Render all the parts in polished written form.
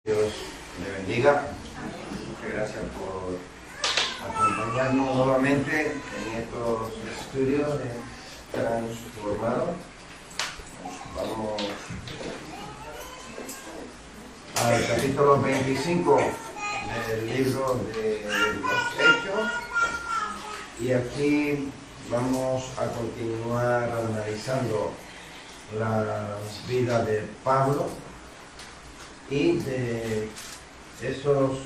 Dios le bendiga. Muchas gracias por acompañarnos nuevamente en estos estudios de transformado. Vamos al capítulo 25 del libro de los Hechos y aquí vamos a continuar analizando la vida de Pablo y de esos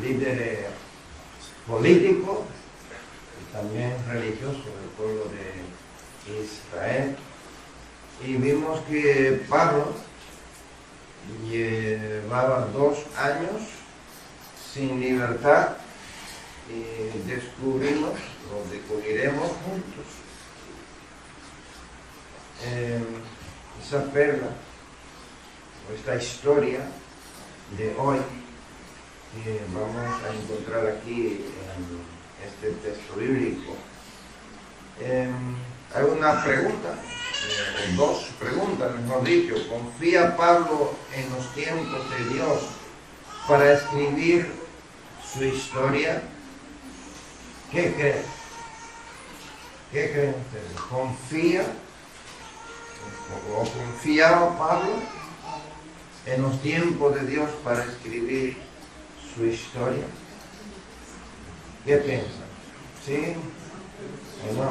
líderes políticos y también religiosos del pueblo de Israel. Y vimos que Pablo llevaba 2 años sin libertad y descubriremos juntos esa perla, esta historia de hoy que vamos a encontrar aquí en este texto bíblico. Hay una pregunta, o 2 preguntas, mejor dicho. ¿Confía Pablo en los tiempos de Dios para escribir su historia? ¿Qué creen? ¿Qué creen ustedes? ¿Confía o confiaba Pablo en los tiempos de Dios para escribir su historia? ¿Qué piensan? ¿Sí o no?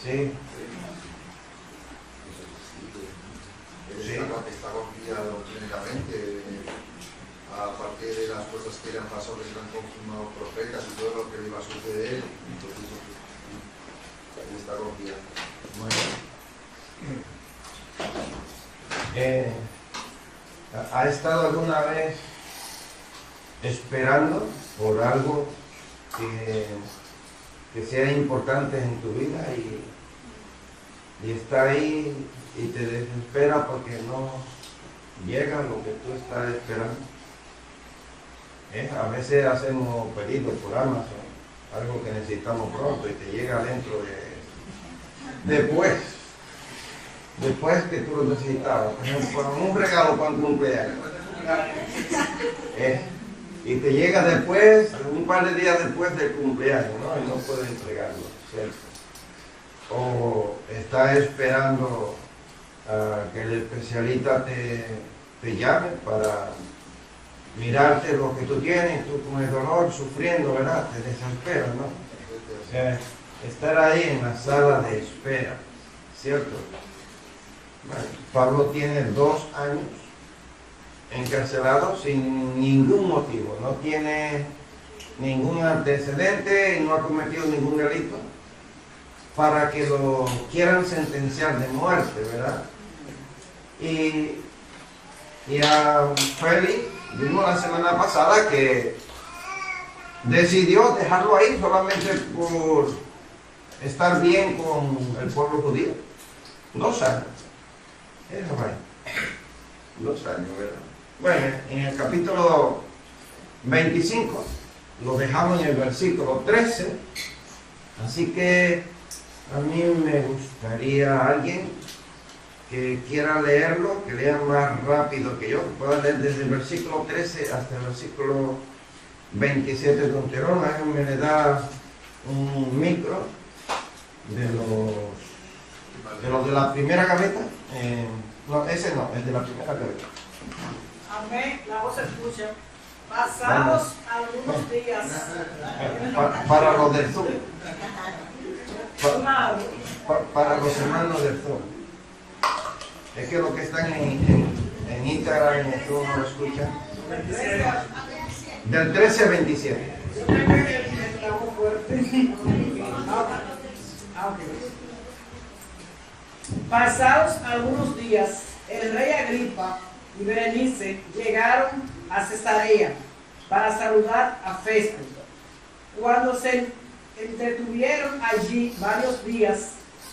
Sí. Está confiado plenamente, aparte de las cosas que le han pasado, que se le han confirmado profetas y todo lo que le iba a suceder, entonces él está confiado. ¿Ha estado alguna vez esperando por algo que sea importante en tu vida y está ahí y te desespera porque no llega lo que tú estás esperando? A veces hacemos pedidos por Amazon, algo que necesitamos pronto y te llega dentro de después que tú lo necesitabas. Por ejemplo, un regalo para un cumpleaños. Y te llega después, un par de días después del cumpleaños, ¿no? Y no puedes entregarlo, ¿cierto? O estás esperando que el especialista te llame para mirarte lo que tú tienes, tú con el dolor, sufriendo, ¿verdad? Te desesperas, ¿no? Estar ahí en la sala de espera, ¿cierto? Bueno, Pablo tiene 2 años encarcelado sin ningún motivo, no tiene ningún antecedente y no ha cometido ningún delito para que lo quieran sentenciar de muerte, ¿verdad? Y a Félix vimos la semana pasada que decidió dejarlo ahí solamente por estar bien con el pueblo judío. 2 años. Eso fue. 2 años, ¿verdad? Bueno, en el capítulo 25 lo dejamos en el versículo 13, así que a mí me gustaría alguien que quiera leerlo, que lea más rápido que yo, que pueda leer desde el versículo 13 hasta el versículo 27 de Deuteronomio. Me le da un micro de los de la primera gaveta. No, ese no, el de la primera gaveta. Amén, la voz se escucha. Pasados algunos días. Para los del Zoom. Para los hermanos del Zoom. Es que los que están en Instagram y en Zoom no lo escuchan. Del 13 al 27. Pasados algunos días, el rey Agripa y Berenice llegaron a Cesarea para saludar a Festo. Cuando se entretuvieron allí varios días,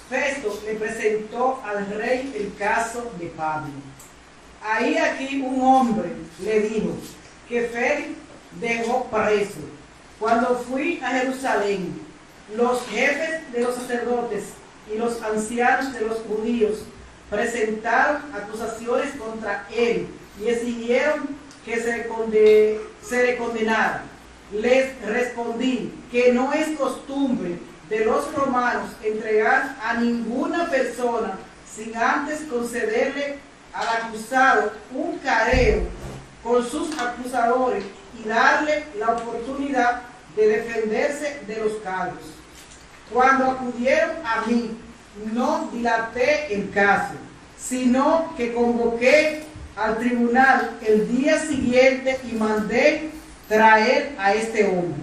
Festo le presentó al rey el caso de Pablo. Ahí aquí un hombre le dijo que Félix dejó preso. Cuando fui a Jerusalén, los jefes de los sacerdotes y los ancianos de los judíos presentaron acusaciones contra él y exigieron que se le condenara. Les respondí que no es costumbre de los romanos entregar a ninguna persona sin antes concederle al acusado un careo con sus acusadores y darle la oportunidad de defenderse de los cargos. Cuando acudieron a mí, no dilaté el caso, sino que convoqué al tribunal el día siguiente y mandé traer a este hombre.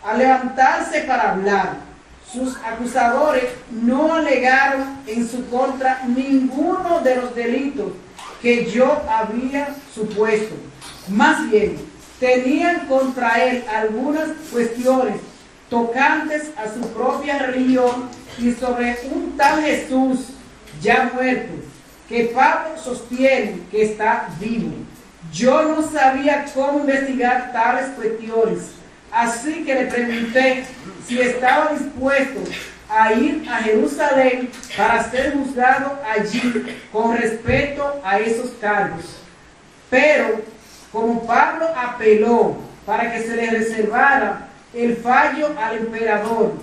Al levantarse para hablar, sus acusadores no alegaron en su contra ninguno de los delitos que yo había supuesto. Más bien, tenían contra él algunas cuestiones tocantes a su propia religión y sobre un tal Jesús ya muerto, que Pablo sostiene que está vivo. Yo no sabía cómo investigar tales cuestiones, así que le pregunté si estaba dispuesto a ir a Jerusalén para ser juzgado allí con respecto a esos cargos. Pero como Pablo apeló para que se le reservara el fallo al emperador,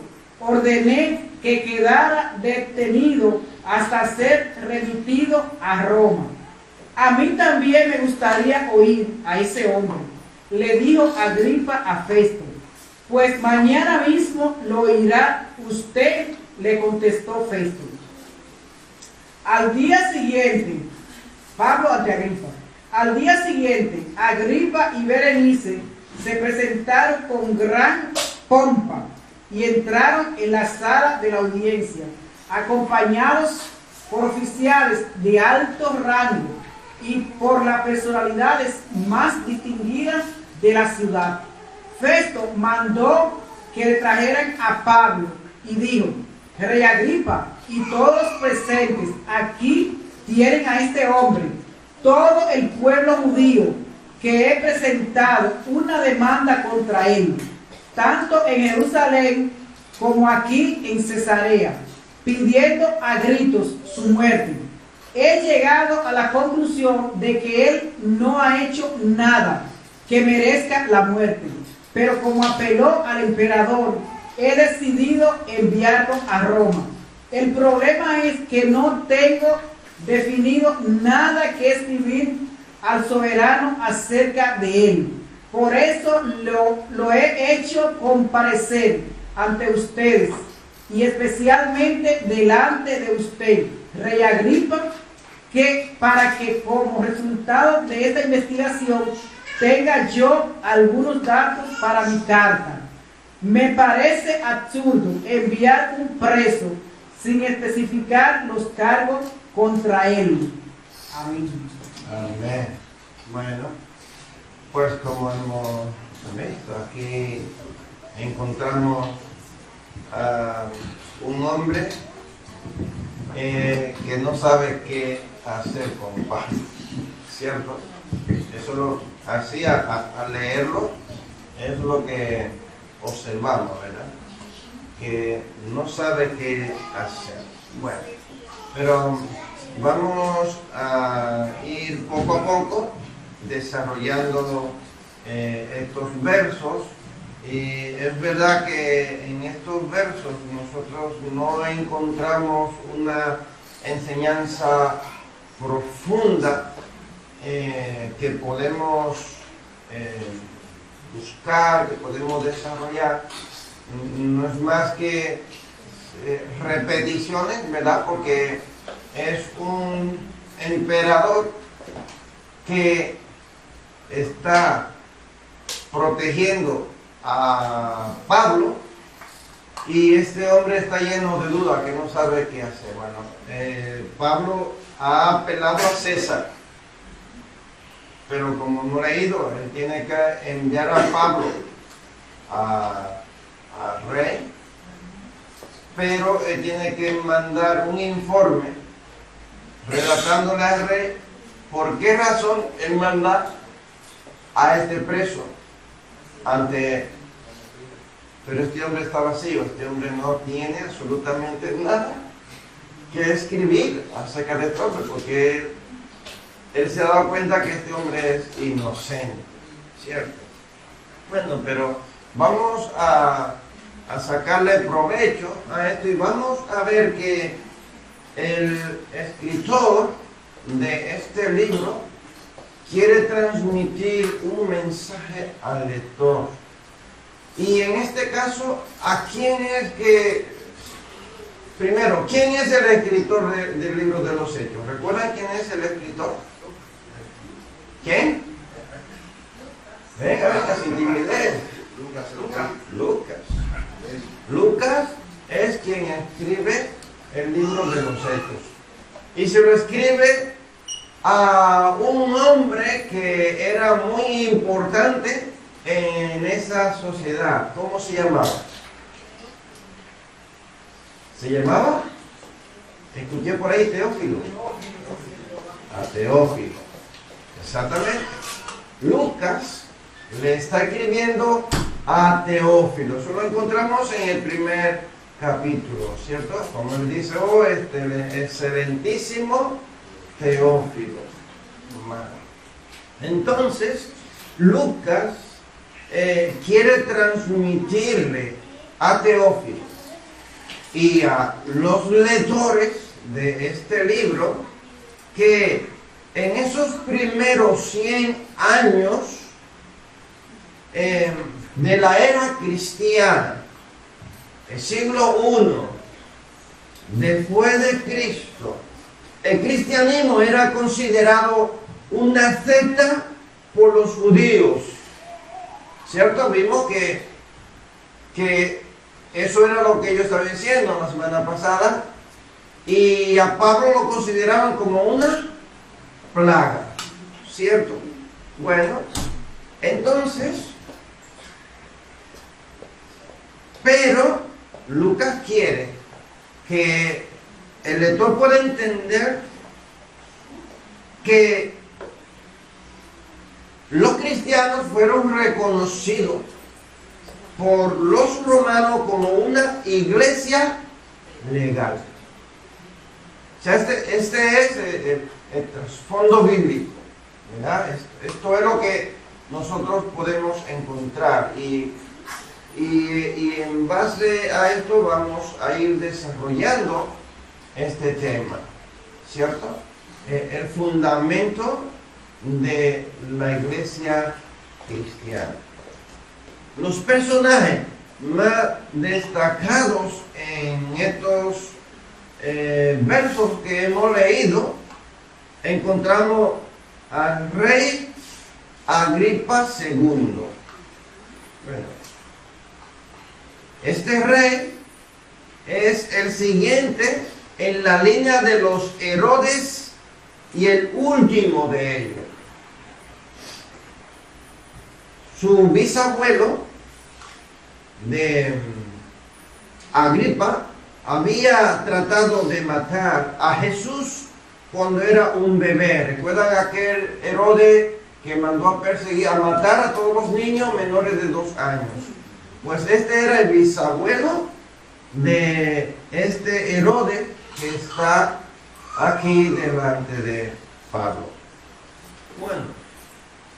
ordené que quedara detenido hasta ser remitido a Roma. A mí también me gustaría oír a ese hombre, le dijo Agripa a Festo. Pues mañana mismo lo oirá usted, le contestó Festo. Al día siguiente, Pablo ante Agripa. Al día siguiente, Agripa y Berenice se presentaron con gran pompa y entraron en la sala de la audiencia, acompañados por oficiales de alto rango y por las personalidades más distinguidas de la ciudad. Festo mandó que le trajeran a Pablo y dijo: Rey Agripa y todos los presentes, aquí tienen a este hombre, todo el pueblo judío, que he presentado una demanda contra él, tanto en Jerusalén como aquí en Cesarea, pidiendo a gritos su muerte. He llegado a la conclusión de que él no ha hecho nada que merezca la muerte, pero como apeló al emperador, he decidido enviarlo a Roma. El problema es que no tengo definido nada que escribir al soberano acerca de él. Por eso lo he hecho comparecer ante ustedes y especialmente delante de usted, Rey Agripa, que para que como resultado de esta investigación tenga yo algunos datos para mi carta. Me parece absurdo enviar un preso sin especificar los cargos contra él. Amén. Amén. Bueno, pues como hemos visto, aquí encontramos a un hombre que no sabe qué hacer con Pablo, ¿cierto? Eso así al leerlo es lo que observamos, ¿verdad? Que no sabe qué hacer. Bueno, pero vamos a ir poco a poco desarrollando estos versos, y es verdad que en estos versos nosotros no encontramos una enseñanza profunda que podemos buscar, que podemos desarrollar. No es más que repeticiones, ¿verdad? Porque es un emperador que está protegiendo a Pablo y este hombre está lleno de dudas, que no sabe qué hacer. Bueno, Pablo ha apelado a César, pero como no le ha ido, él tiene que enviar a Pablo al rey, pero él tiene que mandar un informe relatándole al rey por qué razón él manda a este preso ante él. Pero este hombre está vacío, este hombre no tiene absolutamente nada que escribir acerca de esto, porque él se ha dado cuenta que este hombre es inocente, ¿cierto? Bueno, pero vamos a sacarle provecho a esto y vamos a ver que el escritor de este libro quiere transmitir un mensaje al lector. Y en este caso, ¿a quién es que... Primero, ¿quién es el escritor del libro de los Hechos? ¿Recuerdan quién es el escritor? ¿Quién? Venga, sin timidez. Lucas. Lucas es quien escribe el libro de los Hechos. Y se lo escribe a un hombre que era muy importante en esa sociedad. ¿Cómo se llamaba? ¿Se llamaba? Escuché por ahí Teófilo. A Teófilo. Exactamente. Lucas le está escribiendo a Teófilo. Eso lo encontramos en el primer capítulo, ¿cierto? Como él dice, oh, el excelentísimo Teófilo. Entonces, Lucas quiere transmitirle a Teófilo y a los lectores de este libro que en esos primeros 100 años de la era cristiana, el siglo I después de Cristo, el cristianismo era considerado una secta por los judíos, ¿cierto? Vimos que eso era lo que ellos estaban diciendo la semana pasada, y a Pablo lo consideraban como una plaga, ¿cierto? Bueno, entonces, pero Lucas quiere que el lector pueda entender que los cristianos fueron reconocidos por los romanos como una iglesia legal. O sea, este es el trasfondo bíblico, ¿verdad? Esto es lo que nosotros podemos encontrar y en base a esto vamos a ir desarrollando este tema, ¿cierto? El fundamento de la iglesia cristiana. Los personajes más destacados en estos versos que hemos leído, encontramos al rey Agripa II. Bueno, este rey es el siguiente en la línea de los Herodes y el último de ellos. Su bisabuelo de Agripa había tratado de matar a Jesús cuando era un bebé. ¿Recuerdan aquel Herodes que mandó a perseguir, a matar a todos los niños menores de 2 años? Pues este era el bisabuelo de este Herodes que está aquí delante de Pablo. Bueno,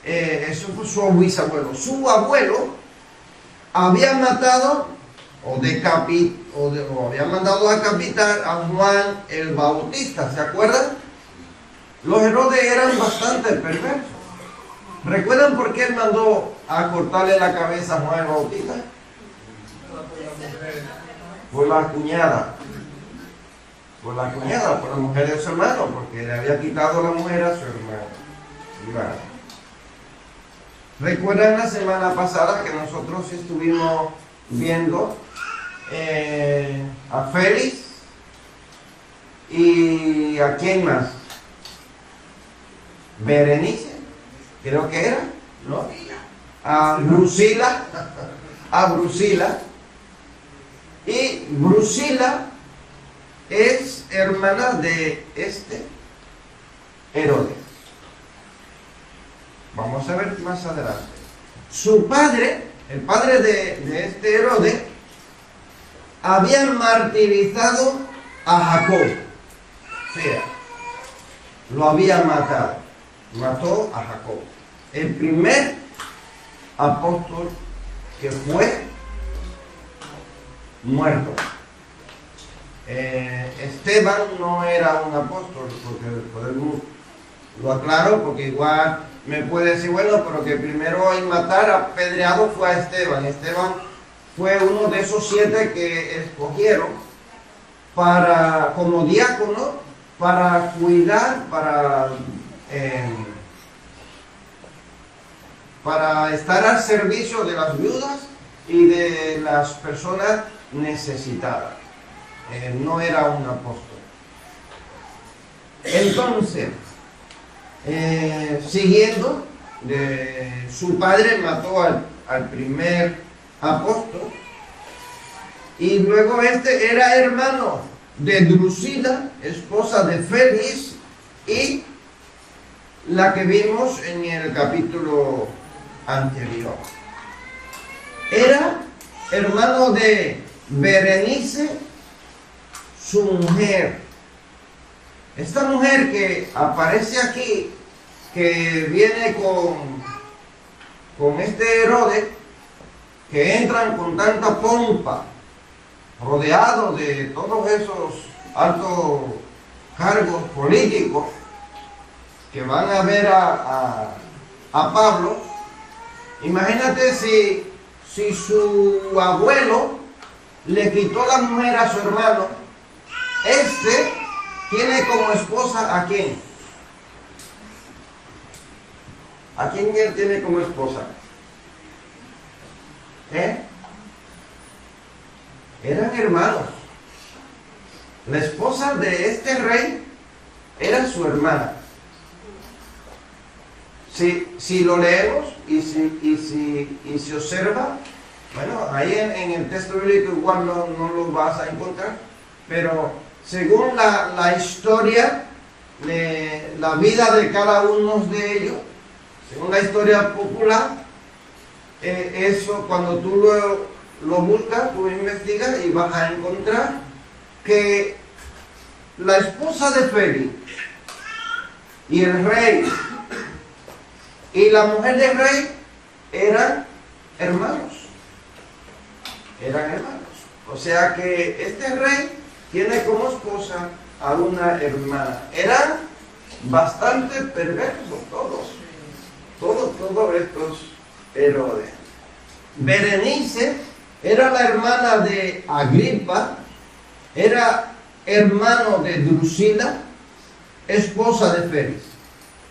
eso fue su bisabuelo. Su abuelo había matado o había mandado a decapitar a Juan el Bautista. ¿Se acuerdan? Los Herodes eran bastante perversos. ¿Recuerdan por qué él mandó a cortarle la cabeza a Juan el Bautista? Por la cuñada. Por la mujer de su hermano, porque le había quitado la mujer a su hermano. ¿Recuerdan la semana pasada que nosotros estuvimos viendo a Félix y a quién más? Berenice, creo que era, ¿no? A Brusila, y Brusila es hermana de este Herodes. Vamos a ver más adelante. Su padre, el padre de este Herodes, había martirizado a Jacob. O sea, lo había matado. mató a Jacobo. El primer apóstol que fue muerto. Esteban no era un apóstol, porque lo aclaro, porque igual me puede decir, bueno, pero que primero en matar apedreado fue a Esteban. Esteban fue uno de esos 7 que escogieron como diácono para cuidar, para estar al servicio de las viudas y de las personas necesitadas. No era un apóstol. Entonces, siguiendo, su padre mató al primer apóstol, y luego este era hermano de Drusila, esposa de Félix, y la que vimos en el capítulo anterior. Era hermano de Berenice, su mujer. Esta mujer que aparece aquí, que viene con este Herodes, que entran con tanta pompa, rodeado de todos esos altos cargos políticos, que van a ver a Pablo. Imagínate si su abuelo le quitó la mujer a su hermano. Este tiene como esposa ¿a quién? ¿A quién él tiene como esposa? Eran hermanos. La esposa de este rey era su hermana. Si lo leemos y si observa, bueno, ahí en el texto bíblico igual no lo vas a encontrar, pero según la historia de la vida de cada uno de ellos, según la historia popular, eso cuando tú lo buscas, tú investigas y vas a encontrar que la esposa de Félix y el rey y la mujer del rey eran hermanos. O sea que este rey tiene como esposa a una hermana. Eran bastante perversos todos estos Herodes. Berenice era la hermana de Agripa, era hermano de Drusila, esposa de Félix,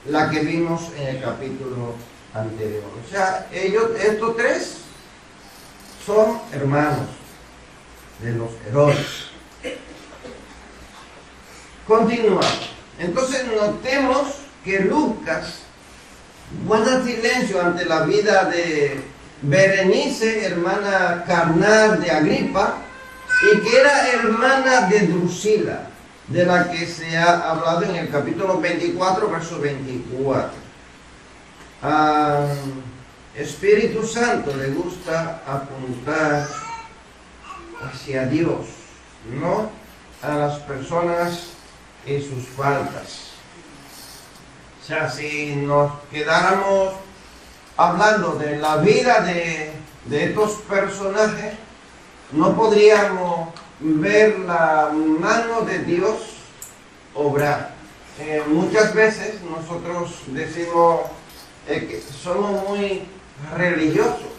la que vimos en el capítulo anterior. O sea, estos 3 son hermanos de los Herodes. Continuamos. Entonces notemos que Lucas guarda silencio ante la vida de Berenice, hermana carnal de Agripa, y que era hermana de Drusila, de la que se ha hablado en el capítulo 24, verso 24. Espíritu Santo le gusta apuntar hacia Dios, no a las personas y sus faltas. O sea, si nos quedáramos hablando de la vida de estos personajes, no podríamos ver la mano de Dios obrar. Muchas veces nosotros decimos que somos muy religiosos,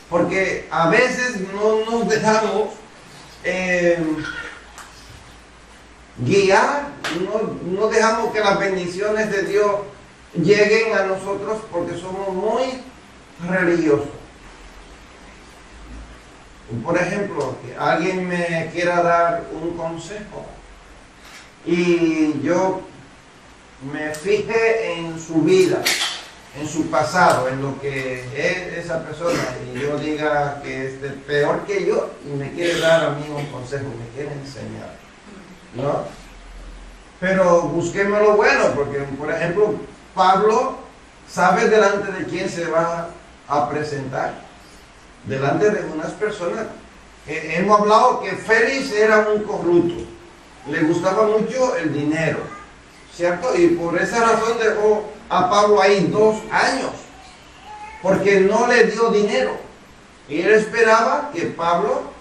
porque a veces no nos dejamos guiar, no dejamos que las bendiciones de Dios lleguen a nosotros porque somos muy religiosos. Por ejemplo, que alguien me quiera dar un consejo y yo me fije en su vida, en su pasado, en lo que es esa persona, y yo diga que es peor que yo y me quiere dar a mí un consejo, me quiere enseñar, ¿no? Pero busquemos lo bueno, porque por ejemplo Pablo sabe delante de quién se va a presentar, delante de unas personas. Hemos hablado que Félix era un corrupto, le gustaba mucho el dinero, ¿cierto? Y por esa razón dejó a Pablo ahí 2 años, porque no le dio dinero. Y él esperaba que Pablo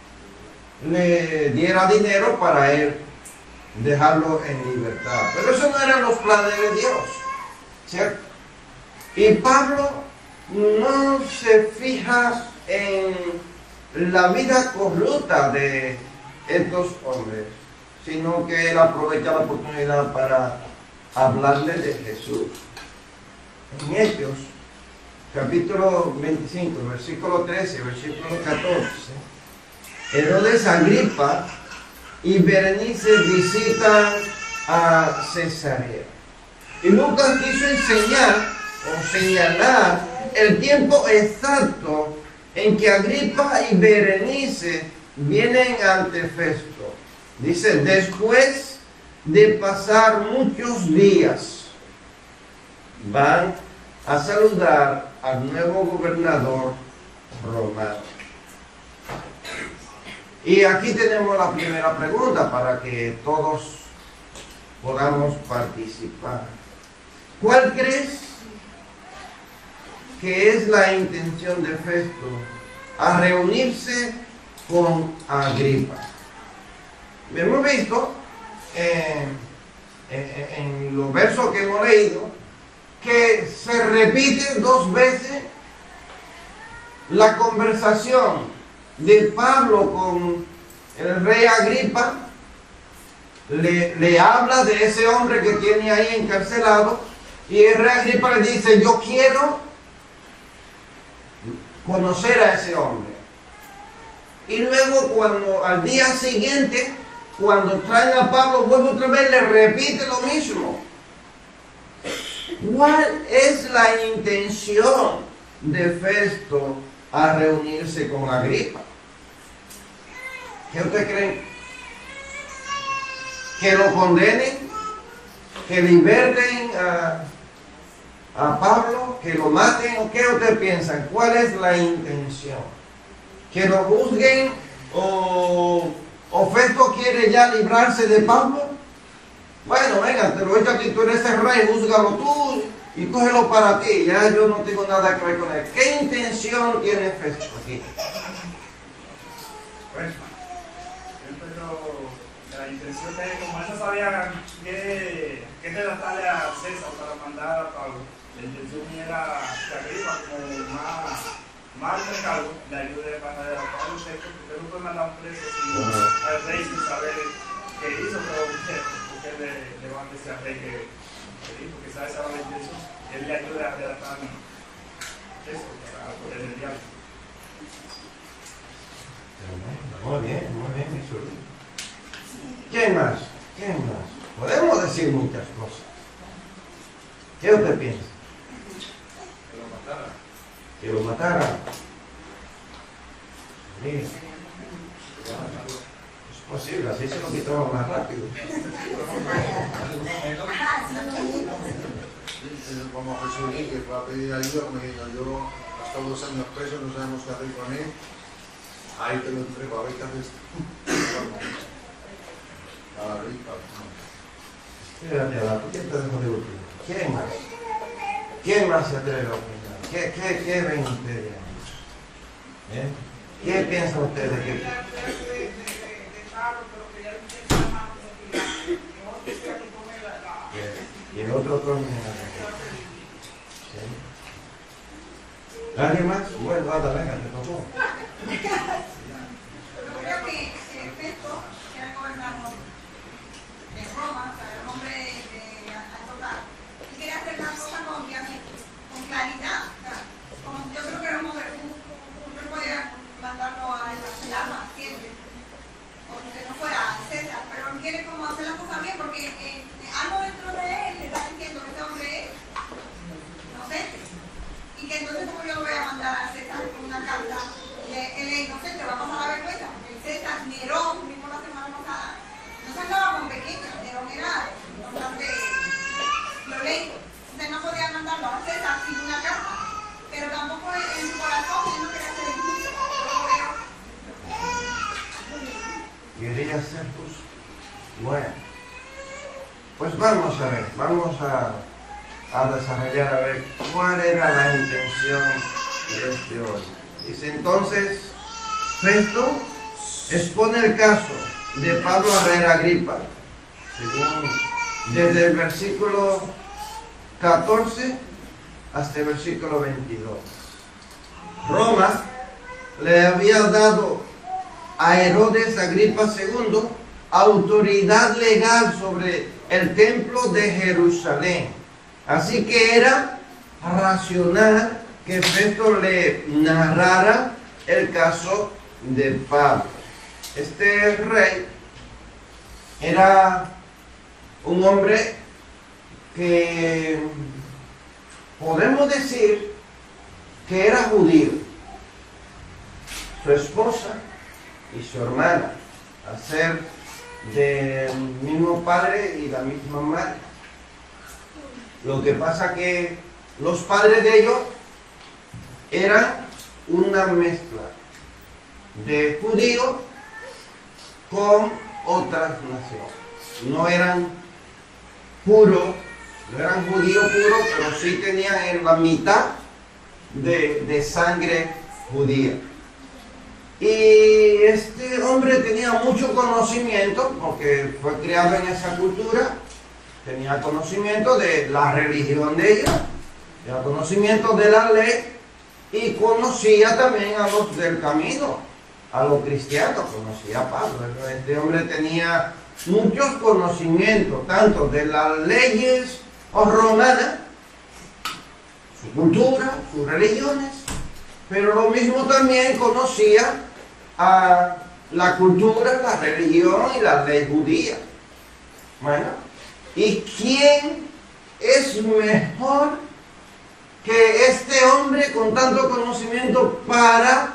le diera dinero para él dejarlo en libertad. Pero eso no eran los planes de Dios, ¿cierto? Y Pablo no se fija en la vida corrupta de estos hombres, sino que él aprovecha la oportunidad para hablarle de Jesús. En Hechos, capítulo 25, versículo 13, versículo 14, Herodes Agripa y Berenice visitan a Cesarea. Y Lucas quiso enseñar o señalar el tiempo exacto en que Agripa y Berenice vienen ante Festo. Dice, después de pasar muchos días, van a saludar al nuevo gobernador romano. Y aquí tenemos la primera pregunta para que todos podamos participar. ¿Cuál crees que es la intención de Festo a reunirse con Agripa? Hemos visto en los versos que hemos leído que se repite 2 veces la conversación de Pablo con el rey Agripa. Le habla de ese hombre que tiene ahí encarcelado, y el rey Agripa le dice, yo quiero conocer a ese hombre. Y luego cuando al día siguiente, cuando traen a Pablo, vuelve otra vez, le repite lo mismo. ¿Cuál es la intención de Festo a reunirse con Agripa? ¿Qué ustedes creen? ¿Que lo condenen? ¿Que liberten a Pablo? ¿Que lo maten? ¿O qué ustedes piensan? ¿Cuál es la intención? ¿Que lo juzguen? ¿O Festo quiere ya librarse de Pablo? Bueno, venga, te lo he hecho a ti, tú eres el rey, júzgalo tú y cógelo para ti. Ya yo no tengo nada que ver con él. ¿Qué intención tiene Festo aquí? Bueno, pero la intención de, como ellos sabían que relatarle a César para mandar a Pablo, la intención era que Agripa, como más mercado, le ayude a mandar a Pablo Festo, porque no puede mandar un preso al rey sin saber qué hizo, pero porque le van a decir al rey que hizo, que sabe esa la intención, él le ayuda a relatar eso para poder enviarlo. Muy bien, Jesús. ¿Qué más? ¿Qué más? Podemos decir muchas cosas. ¿Qué usted piensa? Que lo matara. Que lo mataran. Mira. Es posible, así se lo quitaba más rápido. Como Jesús que fue a pedir ayuda, como digo, yo hasta 2 años preso, no sabemos qué hacer con él. Ahí te lo entrego, a ver qué haces. A la rica. Espérate, ¿por qué te dejo de último? ¿Quién más? ¿Quién más se atreve a opinar? ¿Qué ven ustedes? ¿Qué piensan ustedes? Y el otro con... ¿Alguien más? Bueno, anda, venga, te tocó. Yo creo que Festo, que era el gobernador de Roma, o sea, el hombre de Antioquía, y quería hacer las cosas con claridad. O sea, yo creo que era un hombre, uno podía mandarlo a encarcelar más siempre, porque no fuera César, pero él quiere como hacer las cosas bien, porque algo dentro de él le está diciendo que este hombre es inocente. Y que entonces, como yo lo voy a mandar a César con una carta, él es inocente, va a pasar la vergüenza, porque el César, Nerón, mismo la semana pasada, no se andaba con pequeños, Nerón era bastante violento. Entonces no podía mandarlo a César sin una carta, pero tampoco en su corazón él no quería ser injusto. Quería ser pues bueno. Pues vamos a ver, vamos a desarrollar a ver cuál era la intención de este hombre. Dice entonces, Festo expone el caso de Pablo al rey Agripa, desde el versículo 14 hasta el versículo 22. Roma le había dado a Herodes Agripa II autoridad legal sobre el templo de Jerusalén. Así que era racional que Festo le narrara el caso de Pablo. Este rey era un hombre que podemos decir que era judío. Su esposa y su hermana, al ser del mismo padre y la misma madre. Lo que pasa que los padres de ellos eran una mezcla de judíos con otras naciones. No eran puros, no eran judíos puros, pero sí tenían la mitad de sangre judía. Y este hombre tenía mucho conocimiento, porque fue criado en esa cultura, tenía conocimiento de la religión de ellos, tenía conocimiento de la ley, y conocía también a los del camino, a los cristianos, conocía a Pablo. Este hombre tenía muchos conocimientos, tanto de las leyes romanas, su cultura, sus religiones, pero lo mismo también conocía a la cultura, la religión y la ley judía. Bueno, ¿y quién es mejor que este hombre con tanto conocimiento para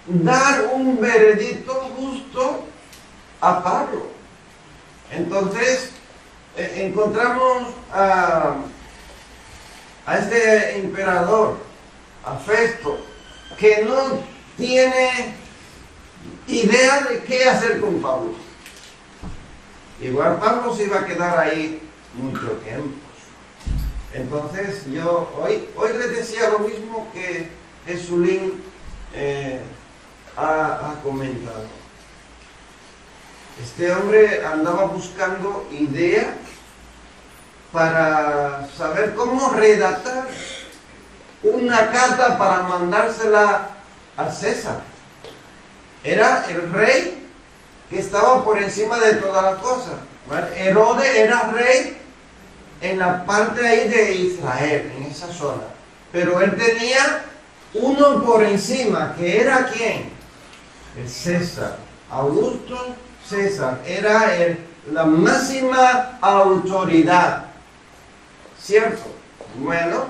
dar un veredicto justo a Pablo? Entonces, encontramos a este emperador, a Festo, que no tiene idea de qué hacer con Pablo. Igual Pablo se iba a quedar ahí mucho tiempo. Entonces yo hoy les decía lo mismo que Jesulín ha comentado. Este hombre andaba buscando ideas para saber cómo redactar una carta para mandársela a César. Era el rey que estaba por encima de todas las cosas. Herodes era rey en la parte ahí de Israel, en esa zona. Pero él tenía uno por encima, que era ¿quién? El César. Augusto César era la máxima autoridad. ¿Cierto? Bueno,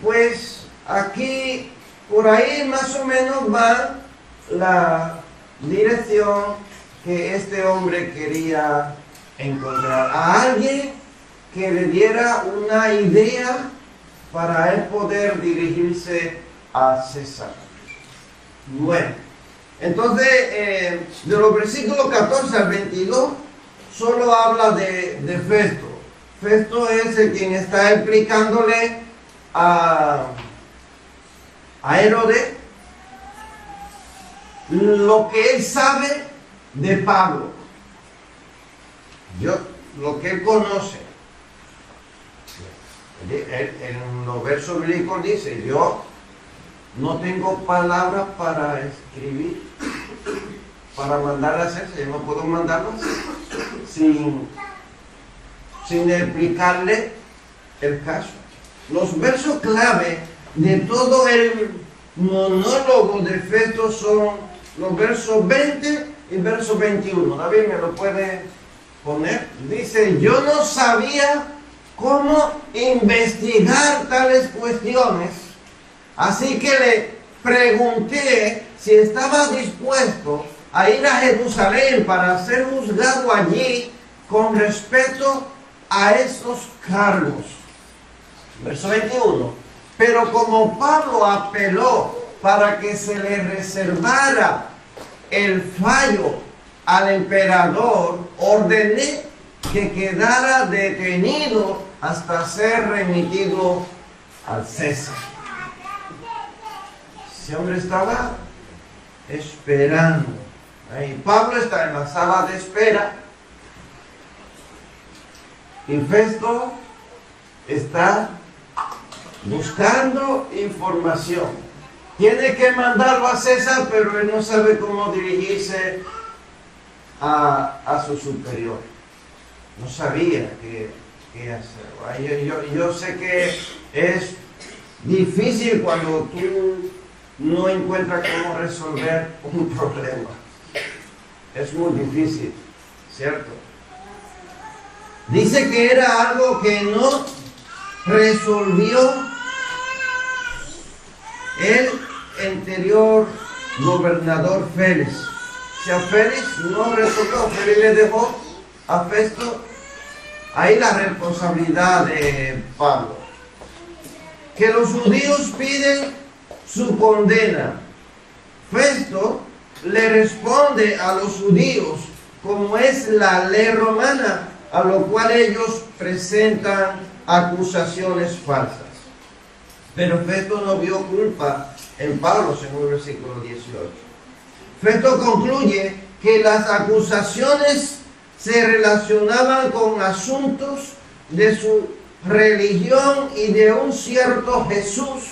pues aquí, por ahí más o menos va la dirección que este hombre quería encontrar. A alguien que le diera una idea para él poder dirigirse a César. Bueno, entonces de los versículos 14 al 22 solo habla de Festo. Festo es el quien está explicándole a Herodes lo que él sabe de Pablo, lo que él conoce. En los versos bíblicos dice: yo no tengo palabras para escribir, para mandar a hacerse. Yo no puedo mandarlas sin explicarle el caso. Los versos clave de todo el monólogo de Festo son los versos 20 y verso 21. David, ¿me lo puede poner? Dice: yo no sabía cómo investigar tales cuestiones, así que le pregunté si estaba dispuesto a ir a Jerusalén para ser juzgado allí con respecto a esos cargos. Verso 21. Pero como Pablo apeló para que se le reservara el fallo al emperador, ordené que quedara detenido hasta ser remitido al César. Ese hombre estaba esperando. Ahí Pablo está en la sala de espera y Festo está buscando información. Tiene que mandarlo a César, pero él no sabe cómo dirigirse a su superior. No sabía qué hacer. Yo sé que es difícil cuando tú no encuentras cómo resolver un problema. Es muy difícil, ¿cierto? Dice que era algo que no resolvió el anterior gobernador Félix. O sea, Félix no resolvió, Félix le dejó a Festo ahí la responsabilidad de Pablo. Que los judíos piden su condena. Festo le responde a los judíos como es la ley romana, a lo cual ellos presentan acusaciones falsas. Pero Festo no vio culpa en Pablo, según el versículo 18. Festo concluye que las acusaciones se relacionaban con asuntos de su religión y de un cierto Jesús.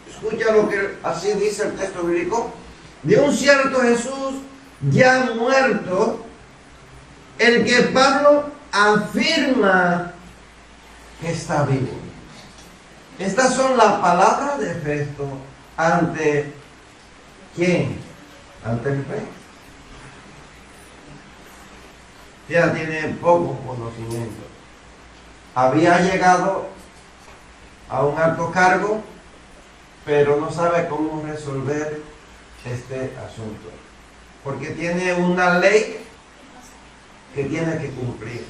Escucha lo que así dice el texto bíblico. De un cierto Jesús ya muerto, el que Pablo afirma que está vivo. Estas son las palabras de Festo ante ¿quién? Ante el rey. Ya tiene poco conocimiento. Había llegado a un alto cargo, pero no sabe cómo resolver este asunto. Porque tiene una ley que tiene que cumplir.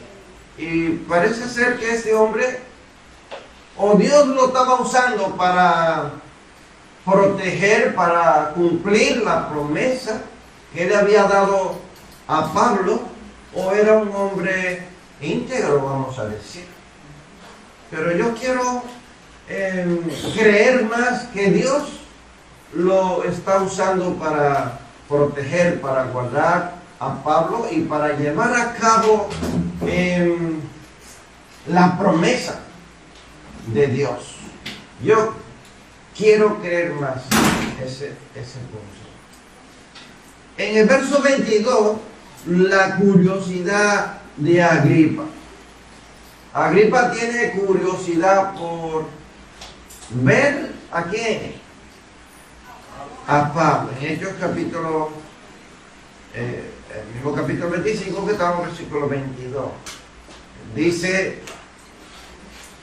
Y parece ser que este hombre, o Dios lo estaba usando para proteger, para cumplir la promesa que le había dado a Pablo, o era un hombre íntegro, vamos a decir. Pero yo quiero creer más que Dios lo está usando para proteger, para guardar a Pablo y para llevar a cabo la promesa de Dios. Yo quiero creer más ese punto. En el verso 22, la curiosidad de Agripa. Agripa tiene curiosidad por ver a quién, a Pablo. En Hechos capítulo, el mismo capítulo 25 que estamos en el versículo 22.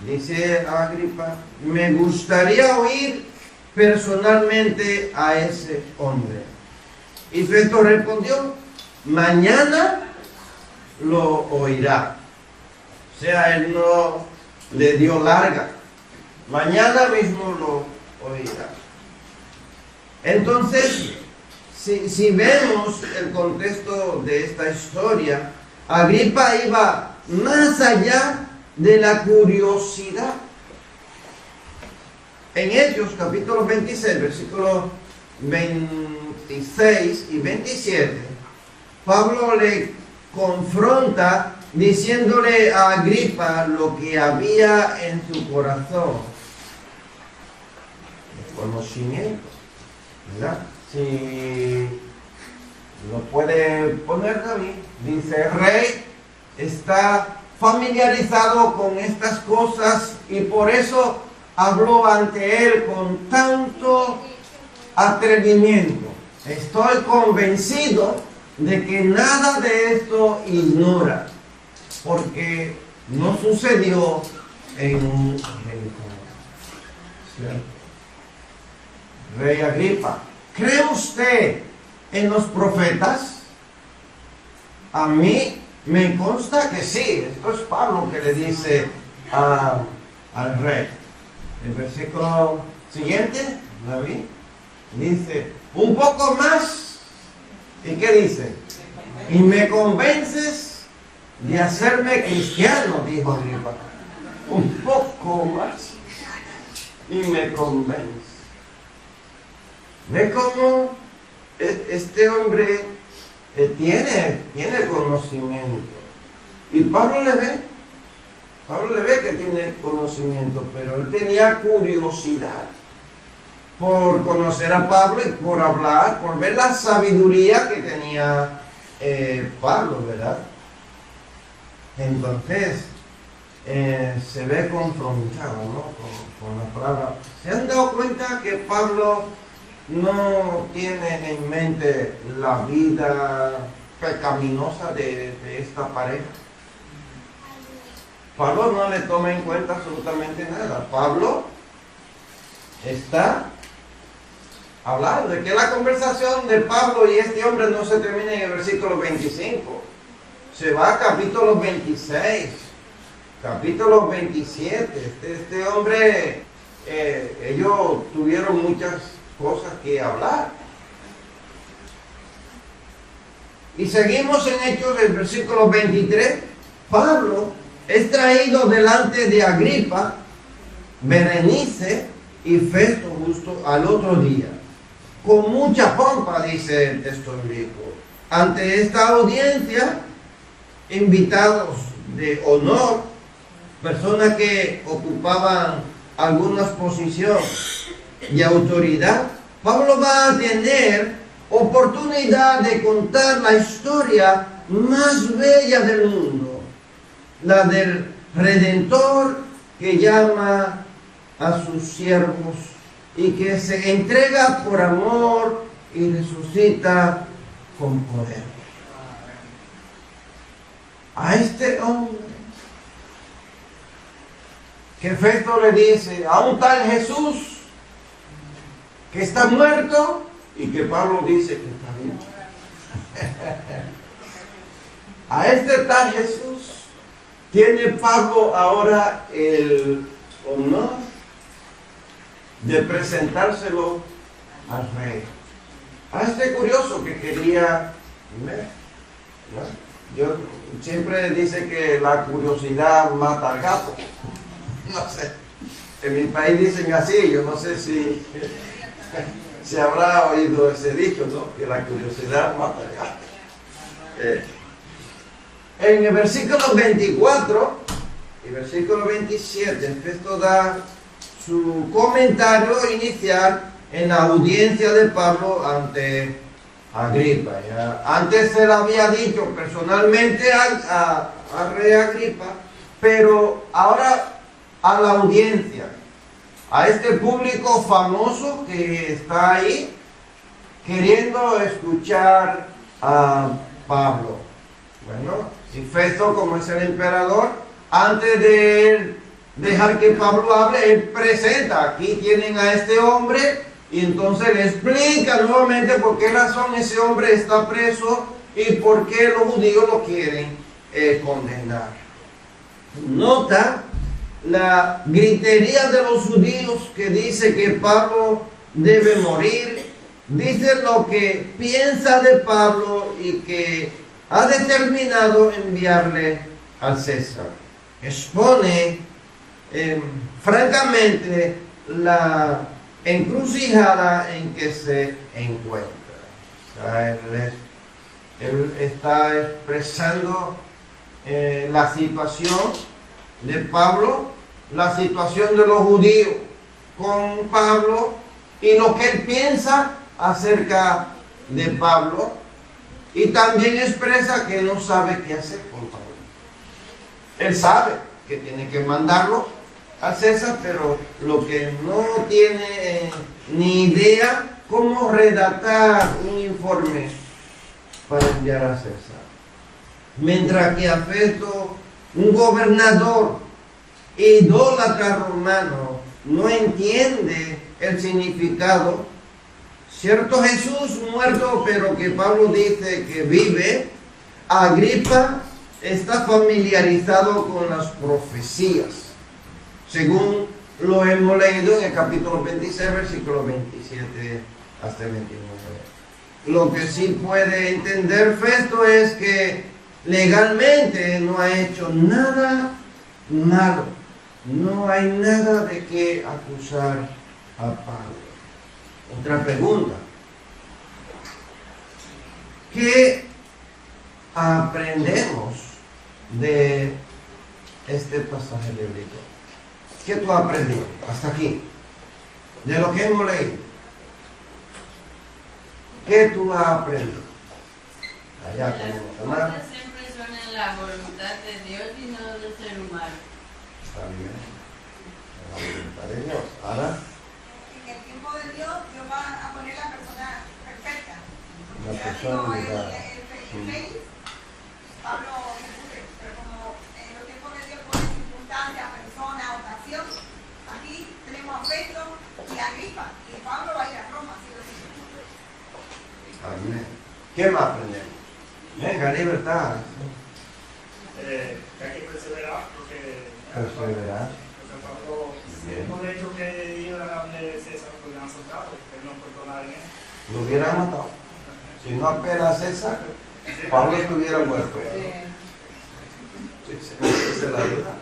Dice Agripa, me gustaría oír personalmente a ese hombre. Y Festo respondió, mañana lo oirá. O sea, él no le dio larga. Mañana mismo lo oirá. Entonces, si vemos el contexto de esta historia, Agripa iba más allá de la curiosidad. En Hechos, capítulo 26, versículos 26 y 27, Pablo le confronta diciéndole a Agripa lo que había en su corazón. El conocimiento, ¿verdad? Si lo puede poner David, dice, el rey está familiarizado con estas cosas y por eso habló ante él con tanto atrevimiento. Estoy convencido de que nada de esto ignora, porque no sucedió en un rincón. Rey Agripa, ¿cree usted en los profetas? A mí me consta que sí. Esto es Pablo que le dice al rey. El versículo siguiente, David, dice, un poco más. ¿Y qué dice? Y me convences de hacerme cristiano, dijo Agripa. Un poco más y me convence. ¿Ve cómo este hombre tiene conocimiento? Y Pablo le ve que tiene conocimiento, pero él tenía curiosidad por conocer a Pablo y por hablar, por ver la sabiduría que tenía Pablo, ¿verdad? Entonces, se ve confrontado, ¿no? con la palabra. ¿Se han dado cuenta que Pablo no tiene en mente la vida pecaminosa de esta pareja? Pablo no le toma en cuenta absolutamente nada. Pablo está hablando de que la conversación de Pablo y este hombre no se termina en el versículo 25. Se va a capítulo 26, capítulo 27. Este hombre, ellos tuvieron muchas cosas que hablar. Y seguimos en Hechos del versículo 23. Pablo es traído delante de Agripa, Berenice y Festo justo al otro día. Con mucha pompa, dice el texto bíblico. Ante esta audiencia, invitados de honor, personas que ocupaban alguna posición de autoridad, Pablo va a tener oportunidad de contar la historia más bella del mundo, la del Redentor que llama a sus siervos y que se entrega por amor y resucita con poder. A este hombre que Festo le dice, a un tal Jesús que está muerto y que Pablo dice que está vivo. A este tal Jesús tiene Pablo ahora el honor de presentárselo al rey. A este curioso que quería ver, ¿no? Yo siempre dice que la curiosidad mata al gato. No sé. En mi país dicen así, yo no sé si se habrá oído ese dicho, ¿no? Que la curiosidad mata al gato. En el versículo 24 y versículo 27, Festo da su comentario inicial en la audiencia de Pablo ante Agripa. ¿Ya? Antes se le había dicho personalmente al rey Agripa, pero ahora a la audiencia, a este público famoso que está ahí queriendo escuchar a Pablo. Bueno, y Festo, como es el emperador, antes de él dejar que Pablo hable, él presenta, aquí tienen a este hombre, y entonces le explica nuevamente por qué razón ese hombre está preso y por qué los judíos lo quieren condenar. Nota la gritería de los judíos que dice que Pablo debe morir, dice lo que piensa de Pablo y que ha determinado enviarle al César. Expone francamente la encrucijada en que se encuentra. O sea, él está expresando la situación de Pablo, la situación de los judíos con Pablo y lo que él piensa acerca de Pablo, y también expresa que no sabe qué hacer con Pablo. Él sabe que tiene que mandarlo a César, pero lo que no tiene ni idea cómo redactar un informe para enviar a César. Mientras que a Festo, un gobernador idólatra romano, no entiende el significado. Cierto Jesús muerto, pero que Pablo dice que vive. Agripa está familiarizado con las profecías, según lo hemos leído en el capítulo 26, versículo 27 hasta 29. Lo que sí puede entender Festo es que legalmente no ha hecho nada malo. No hay nada de qué acusar a Pablo. Otra pregunta. ¿Qué aprendemos de este pasaje bíblico? ¿Qué tú has aprendido hasta aquí? De lo que hemos leído. ¿Qué tú has aprendido? Allá tenemos a Mar. Siempre son en la voluntad de Dios y no del ser humano. Está bien. La voluntad de Dios. Ahora, En el tiempo de Dios va a poner la persona perfecta. la persona ligada. Félix, Pablo, pero como en los tiempos de Dios pone circunstancia, persona, ocasión, aquí tenemos a Pedro y a Agripa, y Pablo va a ir a Roma, así lo dice. Amén. ¿Qué más aprendemos? Venga, libertad. Que hay que perseverar porque Perseverar. Pablo, hemos hecho que iba a darle César, lo hubieran soltado, que él no perdonó a nadie. Lo hubieran matado. Si no apela a César, Pablo estuviera muerto. Esa es la verdad.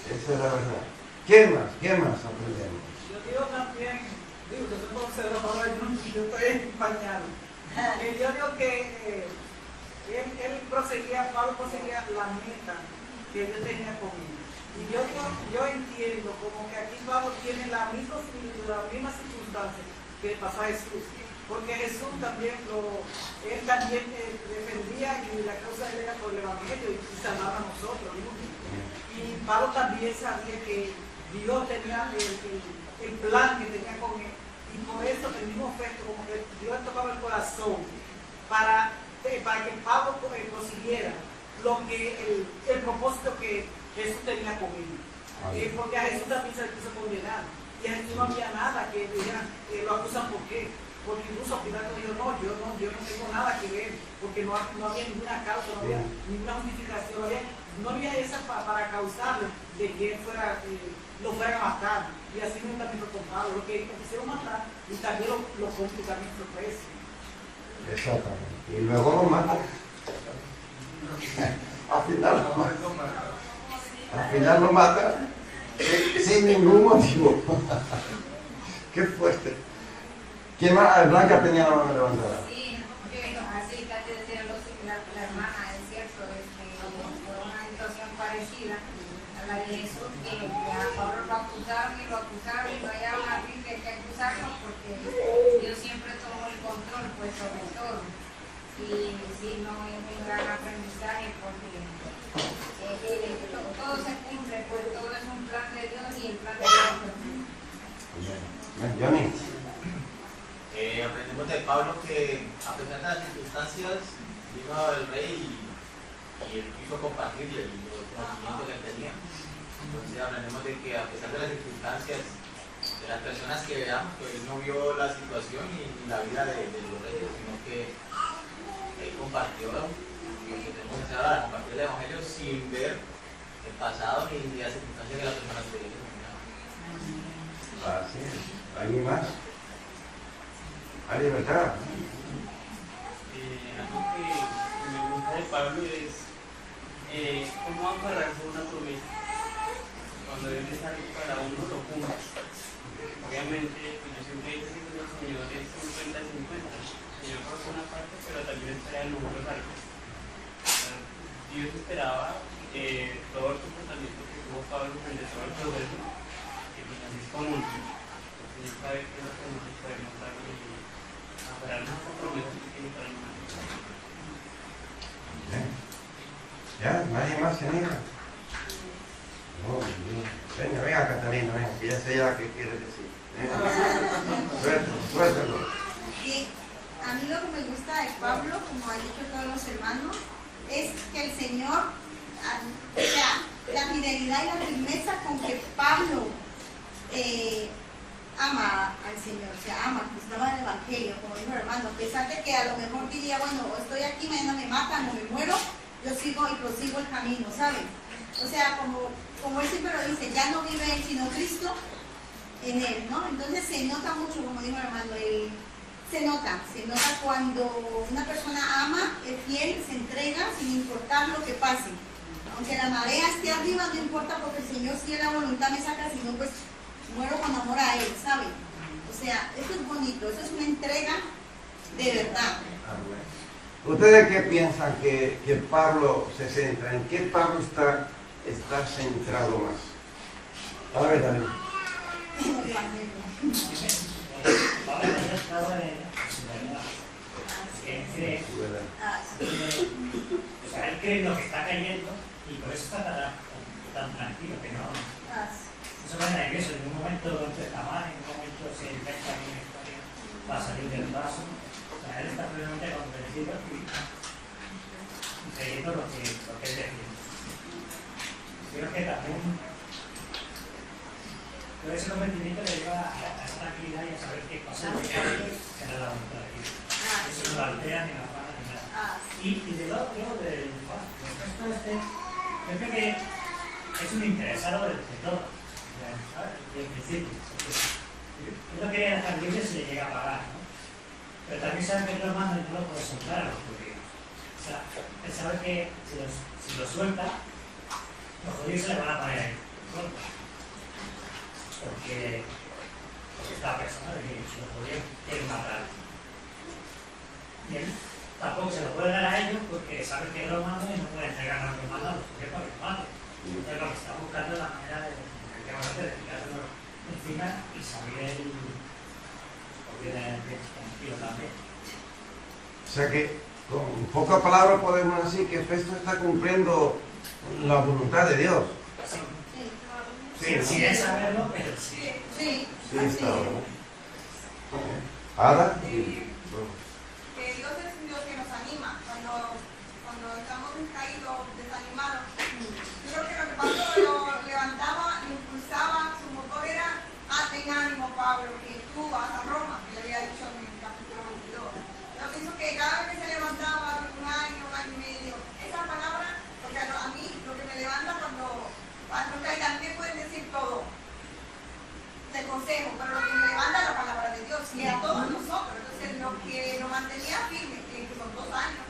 Esa es la verdad. ¿Qué más aprendemos? Yo digo también, digo que soy observador ahora, yo estoy empañado. Yo digo que Pablo proseguía la meta que Dios tenía conmigo. Y yo entiendo como que aquí Pablo tiene la misma similitud, las mismas circunstancias que le pasó a Jesús. Porque Jesús también él también defendía y la causa de él era por el Evangelio y sanaba a nosotros, ¿no? Y Pablo también sabía que Dios tenía el plan que tenía con él. Y por eso el mismo efecto, como que Dios tocaba el corazón para que Pablo consiguiera el propósito que Jesús tenía con él. Porque a Jesús también se le quiso condenar. Y a Jesús no había nada que dijeran, lo acusan por qué. Porque incluso Pilato dijo, yo no tengo nada que ver, porque no había ninguna causa, no había ninguna justificación, no había esa para causarle de que lo fueran a matar. Y así mismo también fue con Pablo, lo quisieron matar y también lo también fue preso. Exactamente. Y luego lo matan. Al final lo matan sin ningún motivo. Qué fuerte. ¿Quién más? Blanca tenía la mano levantada. Sí, así casi decía la hermana, es cierto, por una situación parecida a la de Jesús, que a Pablo lo acusaron y no hallaron a fin de que acusarlo porque Dios siempre tomó el control pues sobre todo. Y sí, no es un gran aprendizaje porque todo se cumple, pues todo es un plan de Dios y el plan de Dios. Johnny. Aprendemos de Pablo que a pesar de las circunstancias vino el rey y él quiso compartirle los conocimientos que él tenía. Entonces aprendemos de que a pesar de las circunstancias de las personas que veamos, pues él no vio la situación ni la vida de los reyes, sino que él compartió lo que tenemos que hacer ahora, compartir el evangelio sin ver el pasado ni las circunstancias de las personas que él tenía. Así es. ¿Alguien más? Hay libertad. Algo que me gusta de Pablo es cómo agarrarse una promesa. Cuando es necesario para uno lo cumple. Obviamente, yo siempre he dicho que el Señor es 50-50. El Señor pasó una parte, pero también espera en nosotros algo. Dios esperaba todo el comportamiento que tuvo Pablo durante todo el proceso, que pues así es común. El Señor sabe que es lo que nosotros podemos dar para no comprometer que tiene para nosotros. ¿Ya? ¿Nadie más se niega? No, venga, Catalina, venga, que ya sé ya qué quiere decir. Suéltalo. A mí lo que me gusta de Pablo, como han dicho todos los hermanos, es que el Señor, o sea, la fidelidad y la firmeza con que Pablo ama al Señor, o sea, ama, gustaba el Evangelio, como dijo el hermano, a pesar de que a lo mejor diría, bueno, estoy aquí, mañana me matan o me muero, yo sigo y prosigo el camino, ¿saben? O sea, como él siempre lo dice, ya no vive él, sino Cristo en él, ¿no? Entonces se nota mucho, como dijo el hermano, se nota cuando una persona ama, es fiel, se entrega sin importar lo que pase. Aunque la marea esté arriba, no importa, porque el Señor, si es la voluntad me saca, si no, pues muero con amor a Él, ¿sabe? O sea, eso es bonito, eso es una entrega de verdad. ¿Ustedes qué piensan que Pablo se centra? ¿En qué Pablo está centrado más? A ver, Daniel. Pablo está centrado en él cree en lo que está cayendo y por eso está tan tranquilo, que no se pone nervioso. En un momento empieza mal, en un momento se inventa una historia para salir del vaso. O sea, él está plenamente convencido y creyendo lo que él defiende. Creo que también todo ese convencimiento le lleva a esa tranquilidad y a saber qué pasa será la voluntad de Dios. Eso no la aldea ni la pana ni nada. Y del otro, del resto yo creo que es un interesado de todo, ¿sabes? Desde el principio. Él no quería dejar libre si le llega a pagar, ¿no? Pero también sabe que los mandos no lo puede soltar a los judíos. O sea, él sabe que si lo suelta, los judíos se le van a poner ahí. Porque está pensando que los judíos quieren matar. Y él tampoco se lo puede dar a ellos porque sabe que los mandan y no puede entregar a los mandan a los judíos para que los maten. Entonces lo que está buscando es la manera de quitárselo encima y salir él obviamente tranquilo también. O sea que, con pocas palabras podemos decir que Festo está cumpliendo la voluntad de Dios. Sí, sin saberlo, pero sí. Sí, está bueno. ¿Ada? Que Dios es un Dios que nos anima cuando estamos caídos, desanimados. Yo creo que lo que Pablo lo levantaba, lo impulsaba, su motor era: ten ánimo, Pablo, que tú vas a Roma, que le había dicho en el capítulo 22. Yo pienso que cada vez que se levantaba, un año y medio, esa palabra, porque a mí lo que me levanta cuando también pueden decir todo de consejo, pero lo que me levanta es la palabra de Dios y a todos nosotros. Entonces lo que nos mantenía firme, que son 2 años,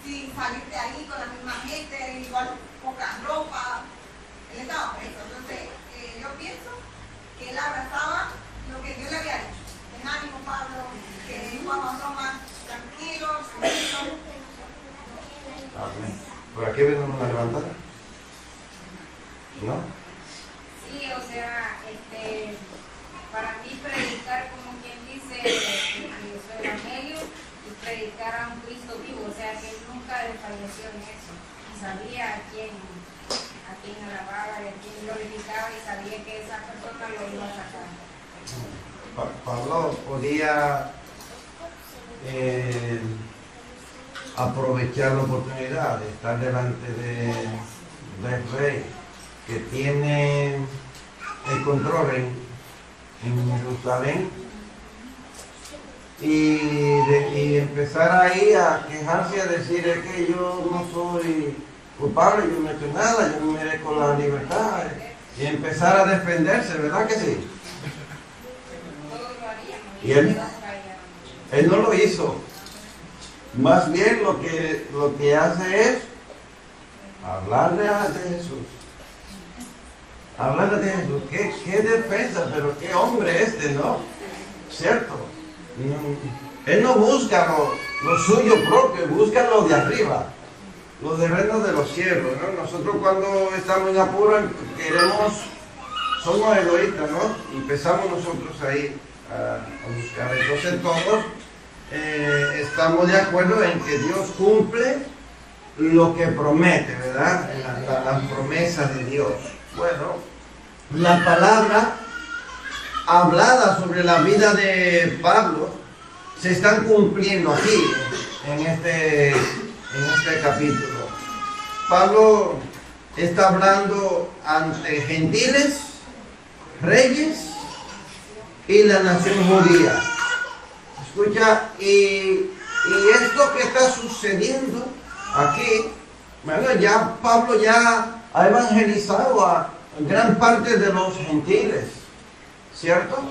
sin salir de ahí con la misma gente, igual poca ropa, él estaba preso. Entonces yo pienso que él abrazaba lo que Dios le había dicho. Ten ánimo, Pablo, que vamos a Roma tranquilos, ¿Por aquí venimos a levantar? ¿No? Sí, o sea, para mí predicar, como quien dice, su evangelio y predicar a un Cristo vivo, o sea que él nunca desfalleció en eso, y sabía a quién alababa y a quién glorificaba y sabía que esa persona lo iba a sacar. Pablo podía aprovechar la oportunidad de estar delante del rey que tiene el control en Jerusalén y empezar ahí a quejarse y a decir es que yo no soy culpable, yo no he hecho nada, yo no merezco la libertad, y empezar a defenderse, ¿verdad que sí? Y él no lo hizo. Más bien lo que hace es hablarle de Jesús. Hablarle de Jesús. ¿Qué defensa? Pero qué hombre ¿no? ¿Cierto? Él no busca lo suyo propio, busca lo de arriba, lo del reino de los cielos, ¿no? Nosotros cuando estamos en apuro somos egoístas, ¿no? Y empezamos nosotros ahí a buscar. Entonces todos estamos de acuerdo en que Dios cumple lo que promete, ¿verdad? La promesa de Dios. Bueno, la palabra hablada sobre la vida de Pablo se están cumpliendo aquí, en este capítulo. Pablo está hablando ante gentiles, reyes y la nación judía. Escucha, y esto que está sucediendo aquí, bueno, ya Pablo ya ha evangelizado a gran parte de los gentiles, ¿cierto?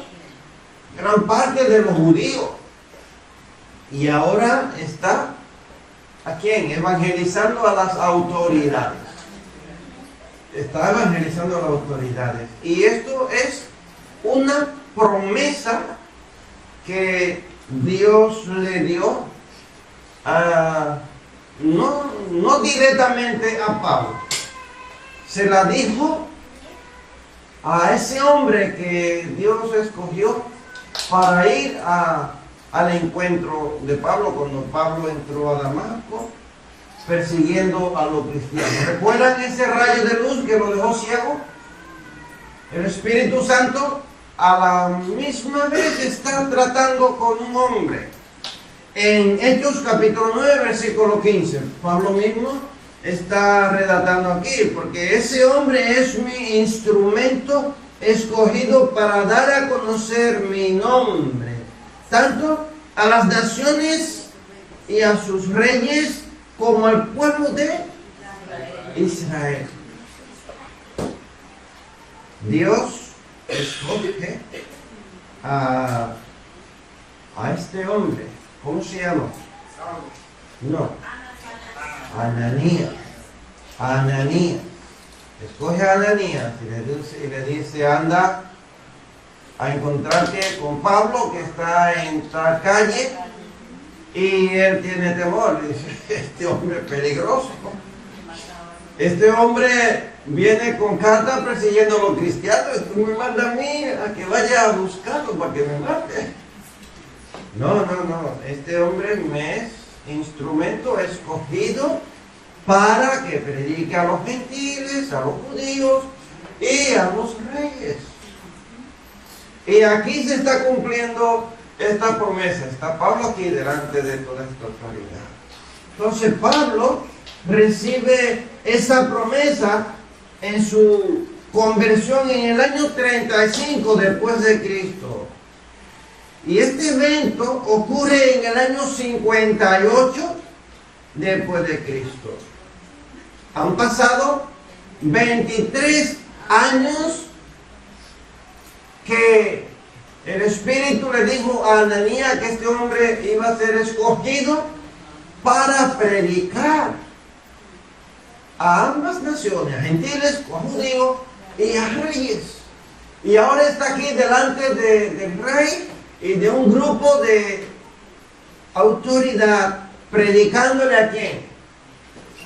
Gran parte de los judíos. Y ahora está, ¿a quién? Evangelizando a las autoridades. Está evangelizando a las autoridades. Y esto es una promesa que Dios le dio no directamente a Pablo. Se la dijo a ese hombre que Dios escogió para ir al encuentro de Pablo cuando Pablo entró a Damasco persiguiendo a los cristianos. ¿Recuerdan ese rayo de luz que lo dejó ciego? El Espíritu Santo a la misma vez está tratando con un hombre. En Hechos capítulo 9 versículo 15, Pablo mismo está redactando aquí, porque ese hombre es mi instrumento escogido para dar a conocer mi nombre, tanto a las naciones y a sus reyes como al pueblo de Israel. Dios escoge a este hombre. ¿Cómo se llama? No. Ananías. Ananías. Escoge a Ananías y le dice, anda a encontrarte con Pablo que está en tal calle, y él tiene temor. Dice, este hombre es peligroso. Este hombre viene con carta persiguiendo a los cristianos. Tú me mandas a mí a que vaya a buscarlo para que me mate. No. Este hombre me es instrumento escogido para que predique a los gentiles, a los judíos y a los reyes. Y aquí se está cumpliendo esta promesa. Está Pablo aquí delante de toda esta autoridad. Entonces Pablo recibe esa promesa en su conversión en el año 35 después de Cristo. Y este evento ocurre en el año 58 después de Cristo. Han pasado 23 años que el Espíritu le dijo a Ananías que este hombre iba a ser escogido para predicar a ambas naciones, a gentiles, a judíos y a reyes. Y ahora está aquí delante del rey y de un grupo de autoridad, predicándole ¿a quién?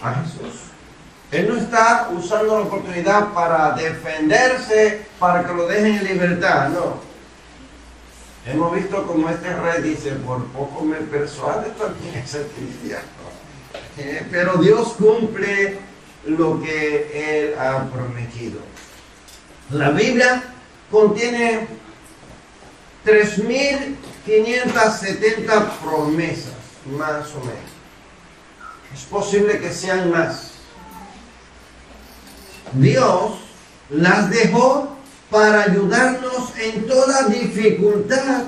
A Jesús. Él no está usando la oportunidad para defenderse, para que lo dejen en libertad, no. Hemos visto como este rey dice, por poco me persuade también a ser cristiano. Pero Dios cumple lo que Él ha prometido. La Biblia contiene 3.570 promesas, más o menos. Es posible que sean más. Dios las dejó para ayudarnos en toda dificultad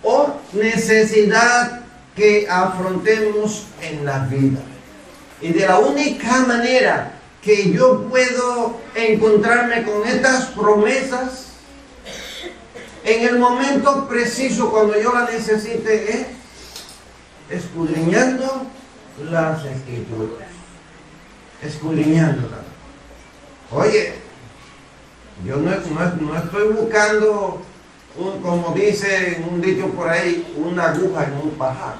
o necesidad que afrontemos en la vida. Y de la única manera que yo puedo encontrarme con estas promesas en el momento preciso cuando yo la necesite es escudriñando las Escrituras. Escudriñándolas. Oye, yo no estoy buscando, como dice un dicho por ahí, una aguja en un pajar.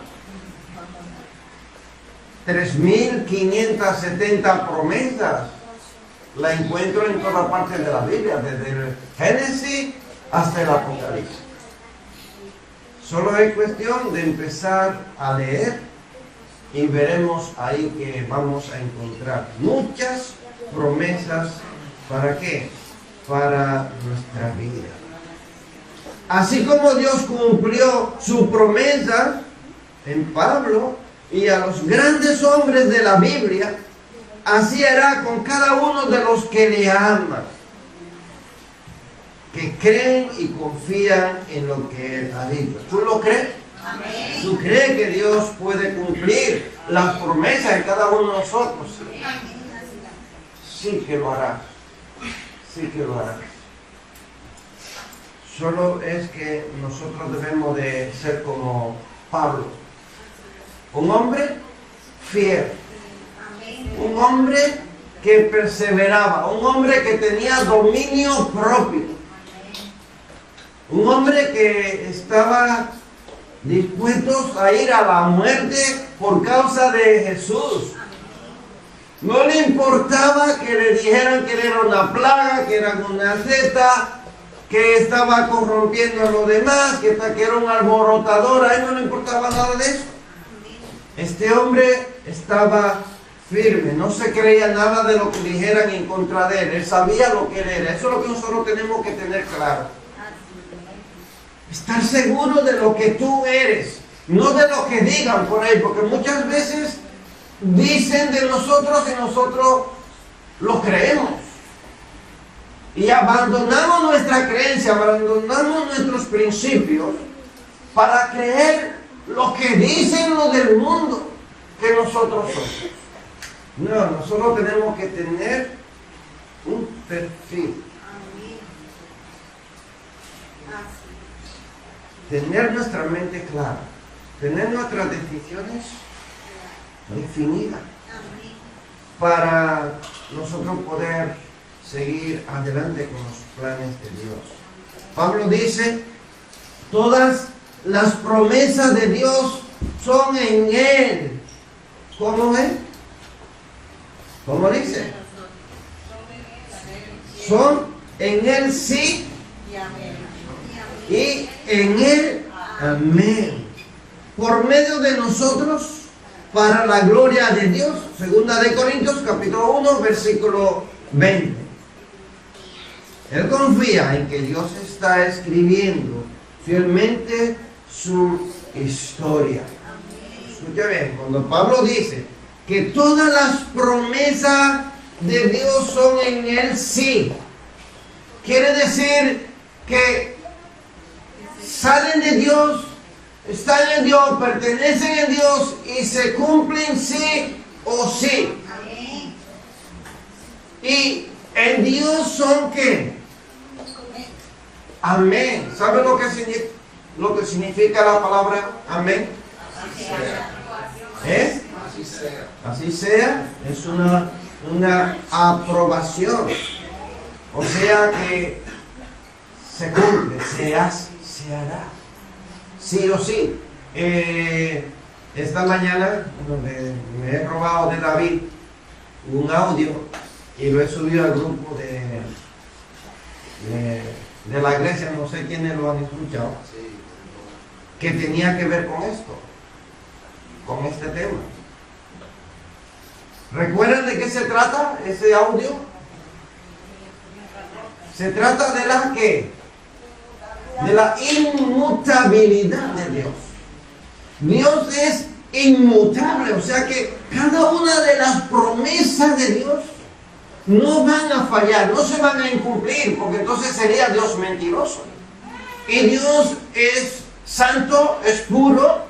3.570 promesas la encuentro en toda parte de la Biblia, desde el Génesis hasta el Apocalipsis. Solo es cuestión de empezar a leer y veremos ahí que vamos a encontrar muchas promesas. ¿Para qué? Para nuestra vida. Así como Dios cumplió su promesa en Pablo y a los grandes hombres de la Biblia, así hará con cada uno de los que le aman, que creen y confían en lo que Él ha dicho. ¿Tú lo crees? Amén. ¿Tú crees que Dios puede cumplir las promesas en cada uno de nosotros? Sí que lo hará. Sí que lo hará. Solo es que nosotros debemos de ser como Pablo, Un hombre fiel. Un hombre que perseveraba. Un hombre que tenía dominio propio. Un hombre que estaba dispuesto a ir a la muerte por causa de Jesús. No le importaba que le dijeran que era una plaga, que era una secta, que estaba corrompiendo a los demás, que era un alborotador. A él no le importaba nada de eso. Este hombre estaba firme, no se creía nada de lo que dijeran en contra de él. Él sabía lo que él era. Eso es lo que nosotros tenemos que tener claro. Estar seguro de lo que tú eres, no de lo que digan por ahí, porque muchas veces dicen de nosotros y nosotros lo creemos. Y abandonamos nuestra creencia, abandonamos nuestros principios para creer lo que dicen los del mundo que nosotros somos. No, nosotros tenemos que tener un perfil. Tener nuestra mente clara. Tener nuestras decisiones definidas. Para nosotros poder seguir adelante con los planes de Dios. Pablo dice, todas las promesas de Dios son en Él. ¿Cómo es? ¿Cómo dice? Son en Él sí y en Él amén. Por medio de nosotros, para la gloria de Dios. Segunda de Corintios, capítulo 1, versículo 20. Él confía en que Dios está escribiendo fielmente su historia. Escucha bien, cuando Pablo dice que todas las promesas de Dios son en Él sí, quiere decir que salen de Dios, están en Dios, pertenecen a Dios y se cumplen sí o sí. Y en Dios son ¿qué? Amén. ¿Sabe lo que significa la palabra amén? ¿Eh? Así sea. Es una aprobación. O sea que se cumple, se hace, se hará. Sí o sí. Esta mañana me he robado de David un audio y lo he subido al grupo de la iglesia, no sé quiénes lo han escuchado, que tenía que ver con esto, con este tema. ¿Recuerdan de qué se trata ese audio? Se trata de la ¿qué? De la inmutabilidad de Dios. Dios es inmutable, o sea que cada una de las promesas de Dios no van a fallar, no se van a incumplir, porque entonces sería Dios mentiroso. Y Dios es santo, es puro,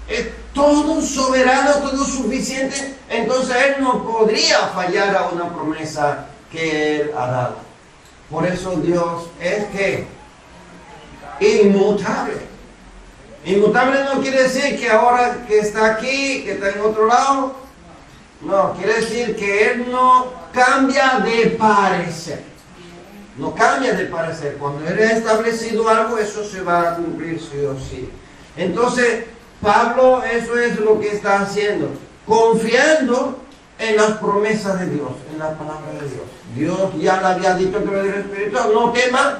es todo soberano, todo suficiente, entonces Él no podría fallar a una promesa que Él ha dado. Por eso Dios es que inmutable. Inmutable no quiere decir que ahora que está aquí, que está en otro lado. No, quiere decir que Él no cambia de parecer. No cambia de parecer. Cuando Él ha establecido algo, eso se va a cumplir sí o sí. Entonces, Pablo, eso es lo que está haciendo. Confiando en las promesas de Dios, en la palabra de Dios. Dios ya le había dicho a través del Espíritu, no temas,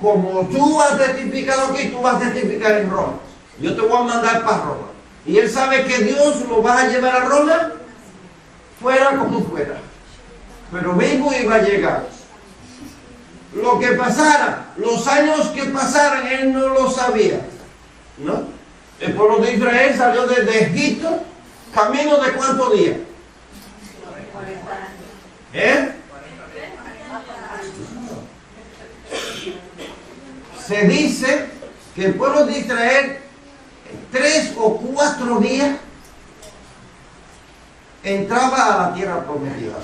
como tú has testificado aquí, tú vas a testificar en Roma. Yo te voy a mandar para Roma. Y él sabe que Dios lo va a llevar a Roma, fuera como fuera. Pero vivo iba a llegar. Lo que pasara, los años que pasaran, él no lo sabía. ¿No? El pueblo de Israel salió desde Egipto, camino de ¿cuántos días? Se dice que el pueblo de Israel 3 o 4 días entraba a la tierra prometida.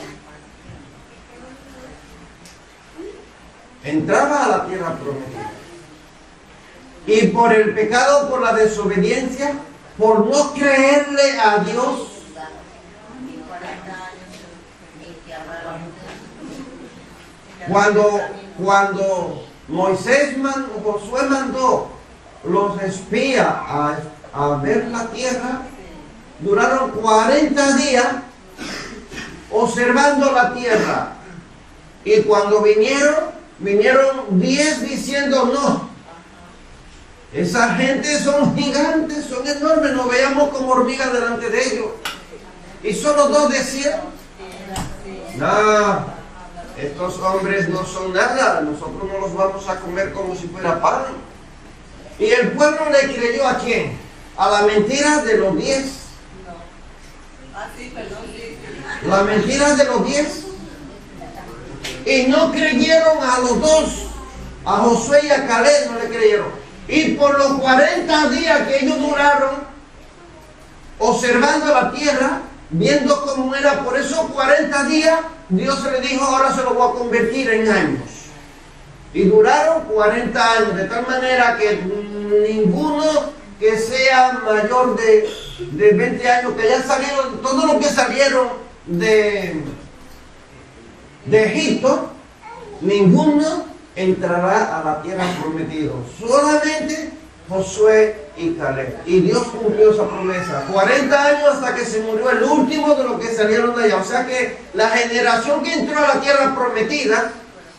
Entraba a la tierra prometida. Y por el pecado, por la desobediencia, por no creerle a Dios. Cuando Josué mandó los espías a ver la tierra, duraron 40 días observando la tierra. Y cuando vinieron 10 diciendo no. Esa gente son gigantes, son enormes, nos veíamos como hormigas delante de ellos. Y solo 2 decían, no, estos hombres no son nada, nosotros no los vamos a comer como si fuera pan. Y el pueblo le creyó ¿a quién? A la mentira de los 10. La mentira de los 10. Y no creyeron a los 2, a Josué y a Caleb no le creyeron. Y por los 40 días que ellos duraron observando la tierra, viendo cómo era, por esos 40 días, Dios le dijo, ahora se lo voy a convertir en años. Y duraron 40 años, de tal manera que ninguno que sea mayor de 20 años, que ya salieron, todos los que salieron de Egipto, ninguno entrará a la tierra prometida, solamente Josué y Caleb. Y Dios cumplió esa promesa, 40 años hasta que se murió el último de los que salieron de allá. O sea que la generación que entró a la tierra prometida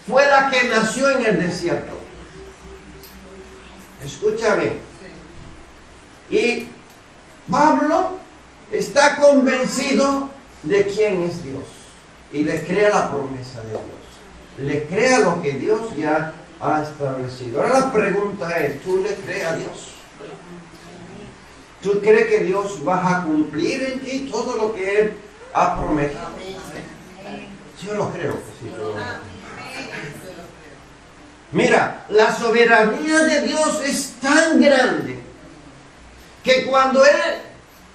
fue la que nació en el desierto. Escucha bien. Y Pablo está convencido de quién es Dios y le crea la promesa de Dios. Le crea lo que Dios ya ha establecido. Ahora la pregunta es, ¿tú le crees a Dios? ¿Tú crees que Dios va a cumplir en ti todo lo que Él ha prometido? Yo lo creo que sí. Mira, la soberanía de Dios es tan grande que cuando Él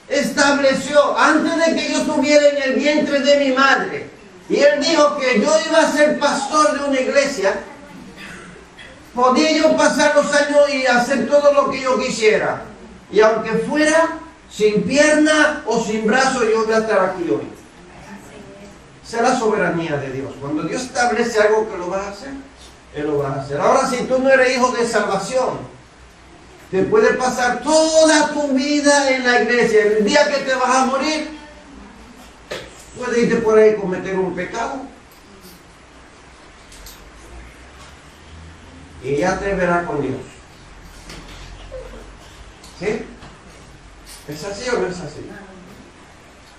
estableció, antes de que yo estuviera en el vientre de mi madre, y Él dijo que yo iba a ser pastor de una iglesia, podía yo pasar los años y hacer todo lo que yo quisiera. Y aunque fuera sin pierna o sin brazo, yo voy a estar aquí hoy. Esa es la soberanía de Dios. Cuando Dios establece algo que lo va a hacer, Él lo va a hacer. Ahora, si tú no eres hijo de salvación, te puede pasar toda tu vida en la iglesia. El día que te vas a morir, puedes irte por ahí y cometer un pecado. Y ya te verás con Dios. ¿Sí? ¿Es así o no es así?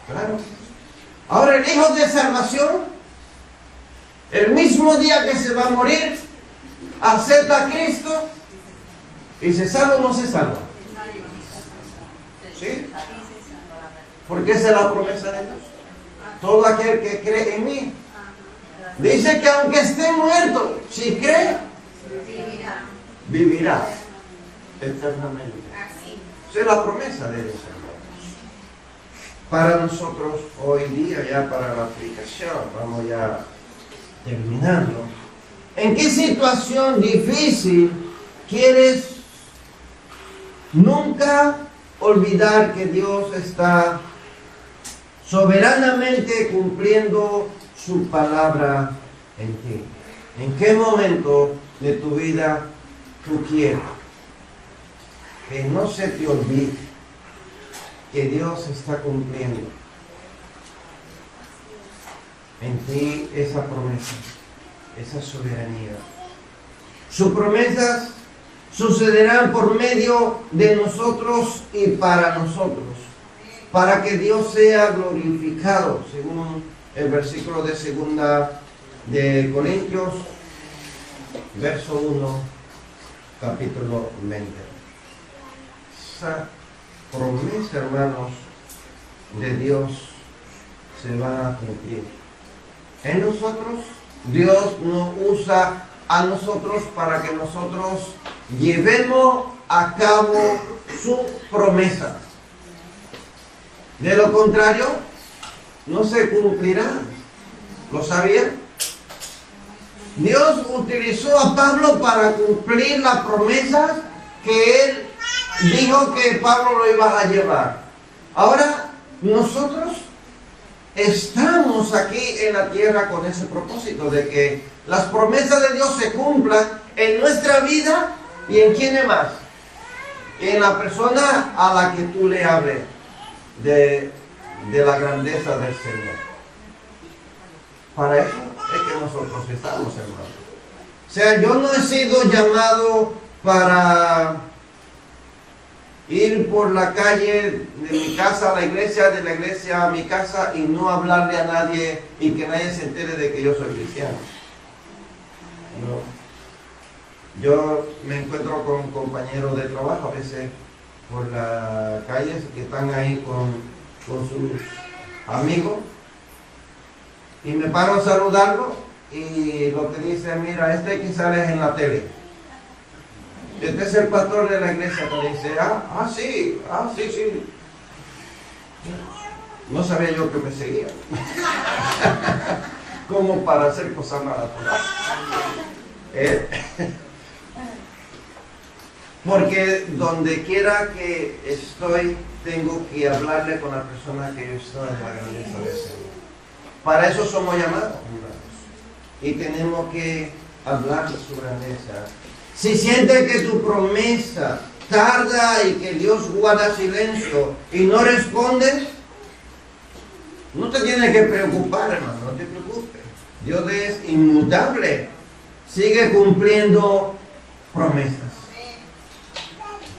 Claro. Ahora el hijo de salvación, el mismo día que se va a morir, acepta a Cristo y se salva o no se salva. ¿Sí? Porque esa es la promesa de Dios. Todo aquel que cree en mí, dice que aunque esté muerto, si cree, vivirá eternamente. Esa es la promesa de Dios, hermanos. Para nosotros hoy día, ya para la aplicación, vamos ya terminando. ¿En qué situación difícil quieres nunca olvidar que Dios está soberanamente cumpliendo su palabra en ti? ¿En qué momento de tu vida tú quieres que no se te olvide que Dios está cumpliendo en ti esa promesa, esa soberanía? Sus promesas sucederán por medio de nosotros y para nosotros, para que Dios sea glorificado, según el versículo de 2 de Corintios, verso 1, capítulo 20. Esa promesa, hermanos, de Dios se va a cumplir. En nosotros, Dios nos usa a nosotros para que nosotros llevemos a cabo su promesa. De lo contrario, no se cumplirá. ¿Lo sabían? Dios utilizó a Pablo para cumplir las promesas que Él dijo que Pablo lo iba a llevar. Ahora, nosotros estamos aquí en la tierra con ese propósito de que las promesas de Dios se cumplan en nuestra vida y en quién más. En la persona a la que tú le hables de la grandeza del Señor. Para eso es que nosotros estamos, hermanos. O sea, yo no he sido llamado para ir por la calle de mi casa a la iglesia, de la iglesia a mi casa y no hablarle a nadie y que nadie se entere de que yo soy cristiano. No. Yo me encuentro con compañeros de trabajo a veces por la calle que están ahí con sus amigos y me paro a saludarlo y lo que dice, mira, este que sales en la tele. Este es el pastor de la iglesia que dice, sí. No sabía yo que me seguía. Como para hacer cosas malas. Porque donde quiera que estoy, tengo que hablarle con la persona que yo estoy en la grandeza del Señor. Para eso somos llamados, hermanos. Y tenemos que hablar de su grandeza. Si sientes que tu promesa tarda y que Dios guarda silencio y no responde, no te tienes que preocupar, hermano, no te preocupes. Dios es inmutable. Sigue cumpliendo promesas.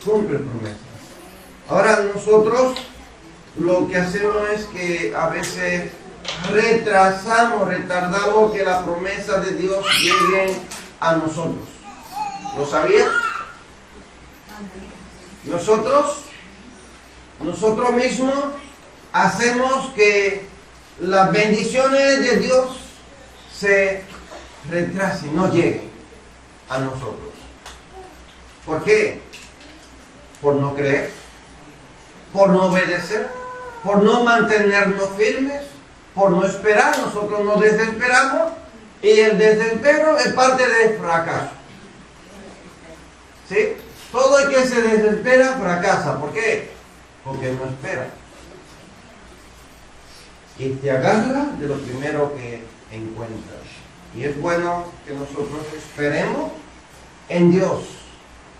Cumple promesas. Ahora nosotros lo que hacemos es que a veces retardamos que la promesa de Dios llegue a nosotros. ¿Lo sabía? Nosotros mismos hacemos que las bendiciones de Dios se retrasen, no lleguen a nosotros. ¿Por qué? Por no creer, por no obedecer, por no mantenernos firmes, por no esperar. Nosotros nos desesperamos y el desespero es parte del fracaso. ¿Sí? Todo el que se desespera fracasa. ¿Por qué? Porque no espera. Y te agarra de lo primero que encuentras. Y es bueno que nosotros esperemos en Dios.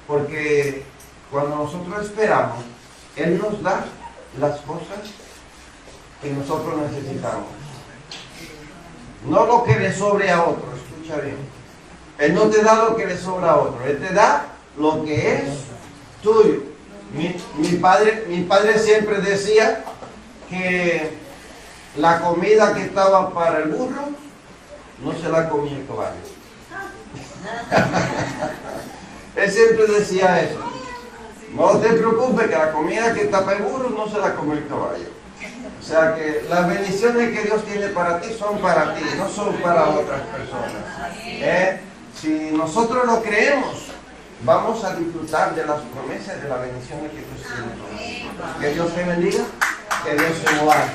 Porque cuando nosotros esperamos, Él nos da las cosas que nosotros necesitamos. No lo que le sobre a otro. Escucha bien. Él no te da lo que le sobra a otro. Él te da lo que es tuyo. Mi padre siempre decía que la comida que estaba para el burro no se la comía el caballo. Él siempre decía eso. No te preocupes que la comida que está para el burro no se la come el caballo. O sea que las bendiciones que Dios tiene para ti son para ti, no son para otras personas. Si nosotros lo creemos, vamos a disfrutar de las promesas, de las bendiciones que Dios tiene. Que Dios te bendiga, que Dios te guarde.